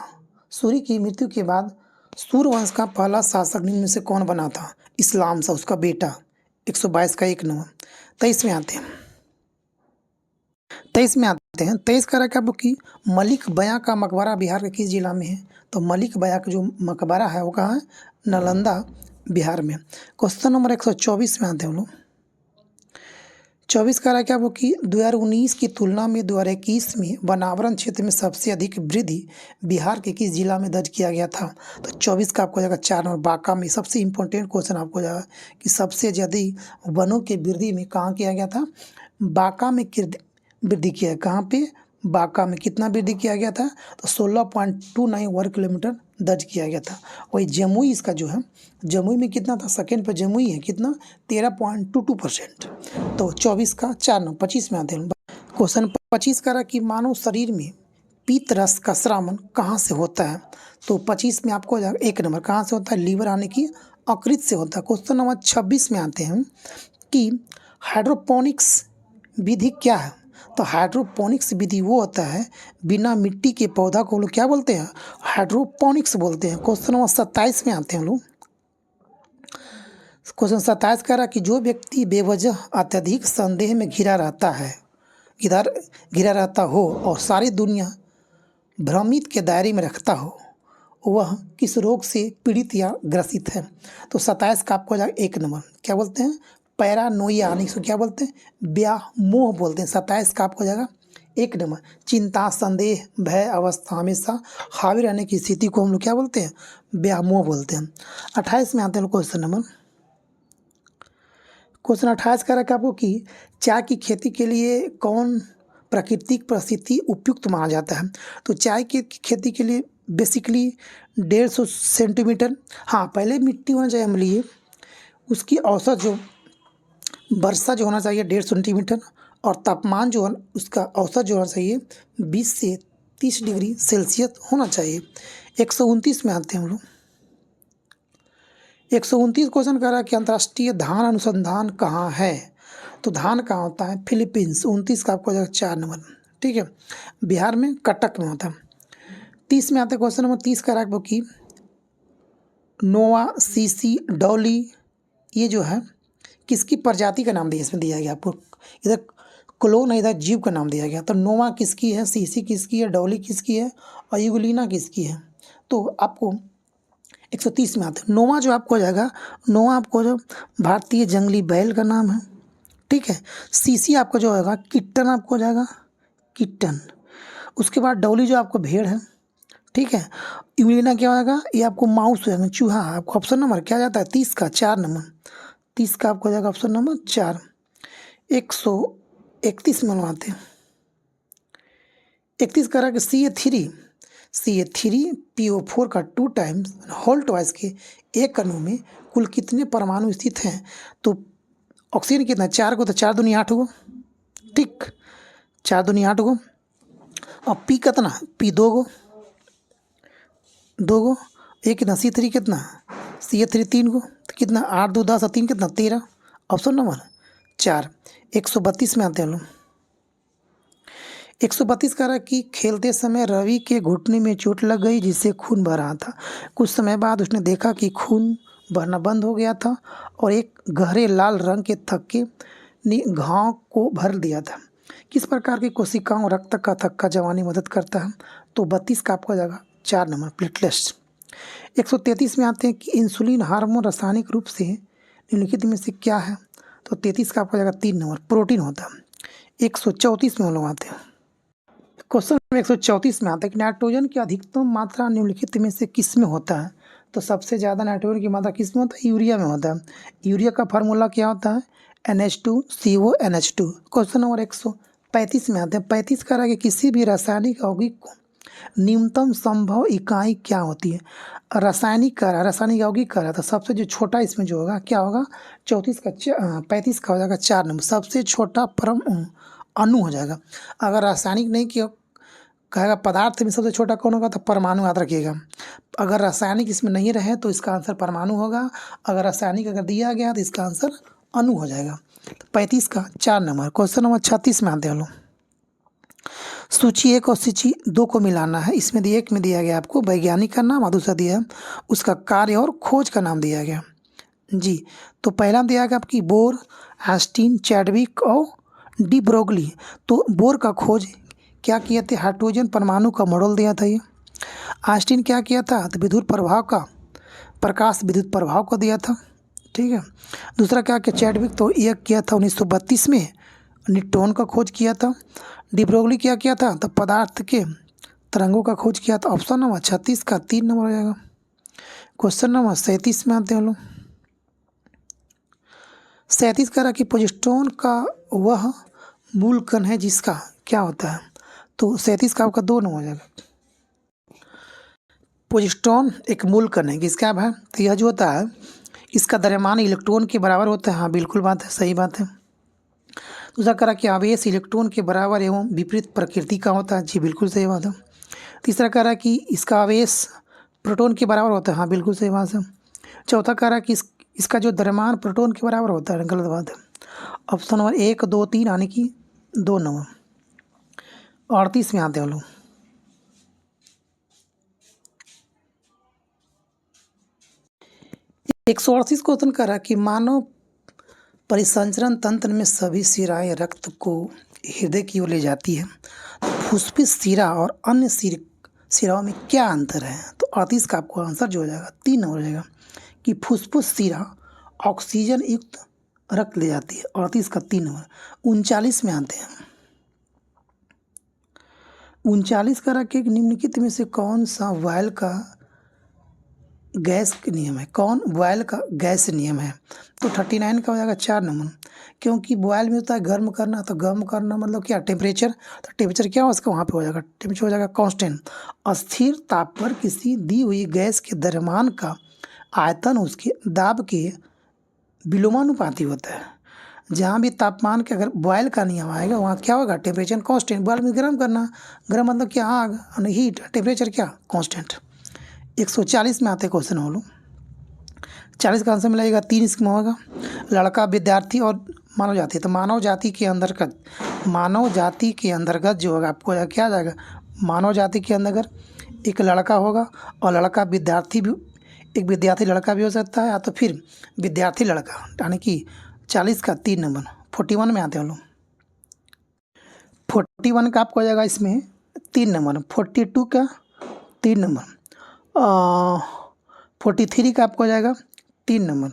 सूरी की मृत्यु के बाद सूर्यवंश का पहला शासक निम्न में से कौन बना था? इस्लाम शाह उसका बेटा। 122 का 1 नंबर। 23 में आते हैं। 23 कह रहा क्या कि मलिक बयां का मकबरा बिहार के किस जिला में है? तो मलिक बयां का जो मकबरा है वो कहाँ है? नालंदा बिहार में। क्वेश्चन नंबर 124 में आते हैं हम लोग। 24 कह रहा क्या वो कि 2019 की तुलना में 2021 में वनावरण क्षेत्र में सबसे अधिक वृद्धि बिहार के किस जिला में दर्ज किया गया था? तो 24 का आपको जाएगा 4 नंबर बांका में। सबसे इम्पोर्टेंट क्वेश्चन आपको जाएगा कि सबसे ज़्यादा वनों के वृद्धि में कहाँ किया गया था? बांका में वृद्धि किया है। कहाँ पे? बांका में। कितना वृद्धि किया गया था? तो 16.29 वर्ग किलोमीटर दर्ज किया गया था। वही जमुई इसका जो है जमुई में कितना था? सेकेंड पे जमुई है कितना? 13.22%। तो 24 का 4 नंबर। 25 में आते हैं। क्वेश्चन 25 कह रहा कि मानव शरीर में पित्त रस का स्रावन कहाँ से होता है? तो 25 में आपको 1 नंबर कहाँ से होता है? लीवर आने की अकृत से होता है। क्वेश्चन नंबर 26 में आते हैं कि हाइड्रोपोनिक्स विधि क्या है? तो हाइड्रोपोनिक्स विधि वो होता है बिना मिट्टी के पौधा को लोग क्या बोलते हैं? हाइड्रोपोनिक्स बोलते हैं। क्वेश्चन नंबर 27 में आते हैं लोग। क्वेश्चन 27 कह रहा कि जो व्यक्ति बेवजह अत्यधिक संदेह में घिरा रहता है इधर घिरा रहता हो और सारी दुनिया भ्रमित के दायरे में रखता हो, वह किस रोग से पीड़ित या ग्रसित है। तो 27 का आपको हो जाएगा 1 नंबर, क्या बोलते हैं, पैरानोइया, यानी इसको क्या बोलते हैं, व्यामोह बोलते हैं। 27 का आपको हो जाएगा 1 नंबर। चिंता, संदेह, भय अवस्था हमेशा हावी रहने की स्थिति को हम लोग क्या बोलते हैं, व्यामोह बोलते हैं। 28 में आते हैं क्वेश्चन नंबर, क्वेश्चन 28 कह रखा आपको कि चाय की खेती के लिए कौन प्राकृतिक परिस्थिति उपयुक्त माना जाता है। तो चाय की खेती के लिए बेसिकली 150 सेंटीमीटर, हाँ पहले मिट्टी होना चाहिए हम लिए, उसकी औसत जो वर्षा जो होना चाहिए 150 सेंटीमीटर, और तापमान जो है उसका औसत जो होना चाहिए 20 से 30 डिग्री सेल्सियस होना चाहिए। 129 में आते हैं हम लोग, 129 क्वेश्चन कह रहा है कि अंतर्राष्ट्रीय धान अनुसंधान कहाँ है। तो धान कहाँ होता है, फिलीपींस। 29 का आपको हो जाएगा 4 नंबर, ठीक है, बिहार में कटक में होता है। 30 में आते हैं क्वेश्चन नंबर 30 कह रहा है आपको कि नोवा सीसी डॉली, ये जो है किसकी प्रजाति का नाम दिया, इसमें दिया गया आपको, इधर क्लोन है, इधर जीव का नाम दिया गया। तो नोवा किसकी है, सीसी किसकी है, डॉली किसकी है, और यूगुलिना किसकी है। तो आपको 130 में आते हैं नोवा, जो आपको हो जाएगा, नोवा आपको जो भारतीय जंगली बैल का नाम है, ठीक है। सीसी आपको जो होगा किट्टन आपको हो जाएगा, किट्टन। उसके बाद डॉली जो आपको भेड़ है, ठीक है। यूगुलिना क्या हो जाएगा, ये आपको माउस हो जाएगा, चूहा। आपको ऑप्शन नंबर क्या जाता है 30 का 4 नंबर, 30 का आपको हो जाएगा ऑप्शन नंबर 4। 131 में आते हैं, 31 कह रहा है कि CA3 PO4 का 2 टाइम्स होल ट्वाइस के एक अणु में कुल कितने परमाणु स्थित हैं। तो ऑक्सीजन कितना, 4 को, तो 4 दूनी 8 गो, ठीक, 4 दूनी 8 गो। और पी कितना, पी 2 गो, 2 गो, ये कितना C3 कितना, CA3 3 गो, तो कितना 8 2 10 और 3 कितना 13, ऑप्शन नंबर 4। 132 में आते हैं लोग, 132 कह रहा है कि खेलते समय रवि के घुटने में चोट लग गई जिससे खून बह रहा था। कुछ समय बाद उसने देखा कि खून बहना बंद हो गया था और एक गहरे लाल रंग के थक्के ने घाव को भर दिया था। किस प्रकार की कोशिकाओं रक्त का थक्का जमाने में मदद करता है। तो 32 का आपको आ जाएगा 4 नंबर, प्लेटलेट्स। 133 में आते हैं कि इंसुलिन हार्मोन रासायनिक रूप से निम्नलिखित में से क्या है। तो 33 का आपको आ जाएगा 3 नंबर, प्रोटीन होता है। 134 में हम लोग आते हैं, क्वेश्चन 134 में आता है कि नाइट्रोजन की अधिकतम मात्रा निम्नलिखित में से किस में होता है। तो सबसे ज़्यादा नाइट्रोजन की मात्रा किस में होता है, यूरिया में होता है। यूरिया का फार्मूला क्या होता है, NH2CO NH2। क्वेश्चन नंबर 135 में आते हैं, 35 कह रहा है कि किसी भी रासायनिक यौगिक को न्यूनतम संभव इकाई क्या होती है। रासायनिक कह रहा है, रासायनिक यौगिक कह रहा है, तो सबसे जो छोटा इसमें जो होगा क्या होगा, 35 का हो जाएगा 4 नंबर, सबसे छोटा परम अणु हो जाएगा। अगर रासायनिक नहीं किया कहेगा पदार्थ में सबसे छोटा कौन होगा, तो परमाणु याद रखिएगा। अगर रासायनिक इसमें नहीं रहे तो इसका आंसर परमाणु होगा, अगर रासायनिक अगर दिया गया तो इसका आंसर अणु हो जाएगा। 35 का 4 नंबर। क्वेश्चन नंबर 36 में आते हैं लोग, सूची 1 और सूची 2 को मिलाना है। इसमें एक में दिया गया आपको वैज्ञानिक का नाम और दूसरा दिया है उसका कार्य और खोज का नाम दिया गया जी। तो पहला दिया गया आपकी बोर, एस्टीन, चैडविक और डी ब्रोगली। तो बोर का खोज क्या किए थे, हाइड्रोजन परमाणु का मॉडल दिया था ये। आस्टीन क्या किया था, तो विद्युत प्रभाव का, प्रकाश विद्युत प्रभाव को दिया था, ठीक है। दूसरा क्या किया चैडविक, तो यह किया था 1932 में, न्यूट्रॉन का खोज किया था। डी ब्रोगली क्या किया था, तो पदार्थ के तरंगों का खोज किया था। ऑप्शन नंबर 36 का 3 नंबर हो जाएगा। क्वेश्चन नंबर 37 में आते हैं लोग, 37 कह रहा कि प्रोजेस्टेरोन का वह मूल कण है जिसका क्या होता है। तो 37 का आपका 2 नंबर हो जाएगा। प्रोजेस्टेरोन एक मूल कण है, किसका है, तो यह जो होता है इसका द्रव्यमान इलेक्ट्रॉन के बराबर होता है। हाँ बिल्कुल बात है, सही बात है। दूसरा कह रहा कि आवेश इलेक्ट्रॉन के बराबर एवं विपरीत प्रकृति का होता है। जी बिल्कुल सही बात है। तीसरा कह रहा कि इसका आवेश प्रोटॉन के बराबर होता है। हाँ बिल्कुल सही बात है। चौथा कह रहा कि इसका जो द्रव्यमान प्रोटॉन के बराबर होता है। गलत बात है। ऑप्शन नंबर 1 2 3 यानी कि 2 नंबर। 38 में आते हैं लोग, एक 138 क्वेश्चन कर रहा कि मानव परिसंचरण तंत्र में सभी शिराएं रक्त को हृदय की ओर ले जाती है। फुफ्फुस सिरा और अन्य सिराओं में क्या अंतर है? तो 38 का आपको आंसर जो हो जाएगा 3 हो जाएगा कि फुफ्फुस सिरा ऑक्सीजन युक्त रक्त ले जाती है। 38 का 3 नंबर। 39 में आते हैं। 39 का रख एक निम्नलिखित में से कौन सा वायल का गैस नियम है? कौन बॉयल का गैस नियम है? तो 39 का हो जाएगा 4 नंबर, क्योंकि बॉयल में होता है गर्म करना, तो गर्म करना मतलब क्या? टेम्परेचर। तो टेम्परेचर क्या हो उसका वहाँ पे हो जाएगा, टेम्परेचर हो जाएगा कांस्टेंट। अस्थिर ताप पर किसी दी हुई गैस के द्रव्यमान का आयतन उसके दाब के विलोमानुपाती होता है। जहाँ भी तापमान के अगर बॉयल का नियम आएगा वहाँ क्या होगा? Temperature constant. बॉयल में गर्म करना, गर्म मतलब क्या? आग, हीट। टेम्परेचर क्या? कांस्टेंट। 140 में आते क्वेश्चन हम लोग। 40 का आंसर मिलेगा 3 इसमें होगा। लड़का, विद्यार्थी और मानव जाति। तो मानव जाति के अंतर्गत जो होगा आपको क्या आ जाएगा? मानव जाति के अंतर्गत एक लड़का होगा, और लड़का विद्यार्थी भी, एक विद्यार्थी लड़का भी हो सकता है, या तो फिर विद्यार्थी लड़का, यानी कि 40 का 3 नंबर। 41 में आते हैं हम लोग। 41 का आपको हो जाएगा इसमें 3 नंबर। 42 का 3 नंबर। 43 का आपको हो जाएगा 3 नंबर।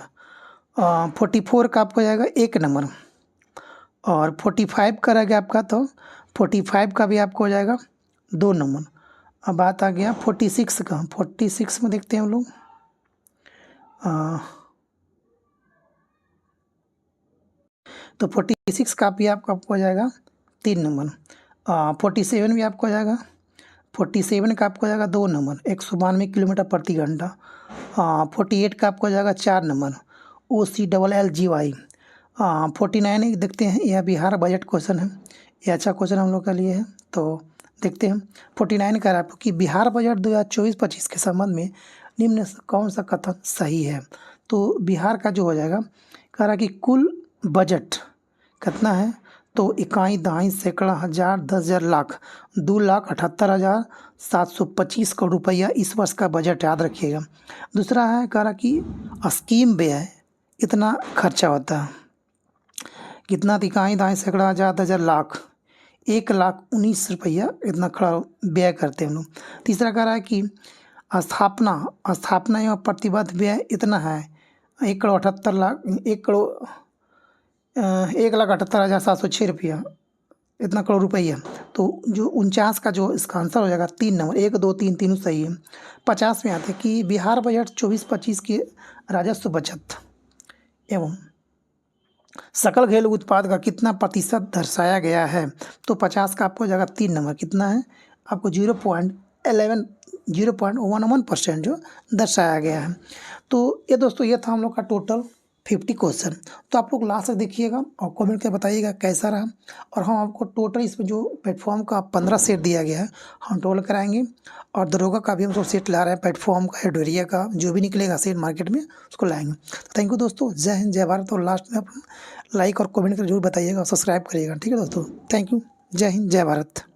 44 का आपको हो जाएगा 1 नंबर। और 45 का रह गया आपका, तो 45 का भी आपको हो जाएगा 2 नंबर। अब बात आ गया 46 का। 46 में देखते हैं हम लोग। तो 46 का भी आपका हो जाएगा 3 नंबर। 47 भी आपको हो जाएगा। 47 का आपको हो जाएगा 2 नंबर, 192 किलोमीटर प्रति घंटा। 48 का आपको हो जाएगा 4 नंबर, OCLLGY। 49 देखते हैं, यह बिहार बजट क्वेश्चन है, ये अच्छा क्वेश्चन हम लोग का लिए है। तो देखते हैं 49 का आपको कि बिहार बजट 2024-25 के संबंध में निम्न से कौन सा कथन सही है? तो बिहार का जो हो जाएगा, कह रहा कि कुल बजट कितना है? तो इकाई, दहाई, सैकड़ा, हज़ार, 10,000, लाख, 2,78,725 करोड़ रुपया इस वर्ष का बजट याद रखिएगा। दूसरा है, कह रहा कि स्कीम व्यय इतना खर्चा होता है, कितना? इकाई, दहाई, सैकड़ा, हज़ार, 10,000, लाख, 1,19,000 रुपया इतना खड़ा व्यय करते हैं हम लोग। तीसरा कह रहा है कि स्थापना एवं प्रतिबद्ध व्यय इतना है, 1,78,706 रुपया, इतना करोड़ रुपया। तो जो 49 का जो इसका आंसर हो जाएगा 3 नंबर। 1, 2, 3 तीनों सही है। 50 में आते हैं कि बिहार बजट 24-25 के राजस्व बचत एवं सकल घरेलू उत्पाद का कितना प्रतिशत दर्शाया गया है? तो 50 का आपको हो जाएगा 3 नंबर। कितना है आपको? 0.11% जो दर्शाया गया है। तो ये दोस्तों, ये था हम लोग का टोटल 50 क्वेश्चन। तो आप लोग लास्ट तक देखिएगा और कमेंट करके बताइएगा कैसा रहा। और हम आपको टोटल इसमें जो प्लेटफॉर्म का 15 सेट दिया गया है हम टोटल कराएंगे, और दरोगा का भी हम सब सेट ला रहे हैं, प्लेटफॉर्म का, हेडवेरिया का, जो भी निकलेगा सेट मार्केट में उसको लाएंगे। तो थैंक यू दोस्तों। जय हिंद, जय भारत। और लास्ट में आप लाइक और कमेंट कर जरूर बताइएगा, सब्सक्राइब करिएगा। ठीक है दोस्तों, थैंक यू। जय हिंद, जय भारत।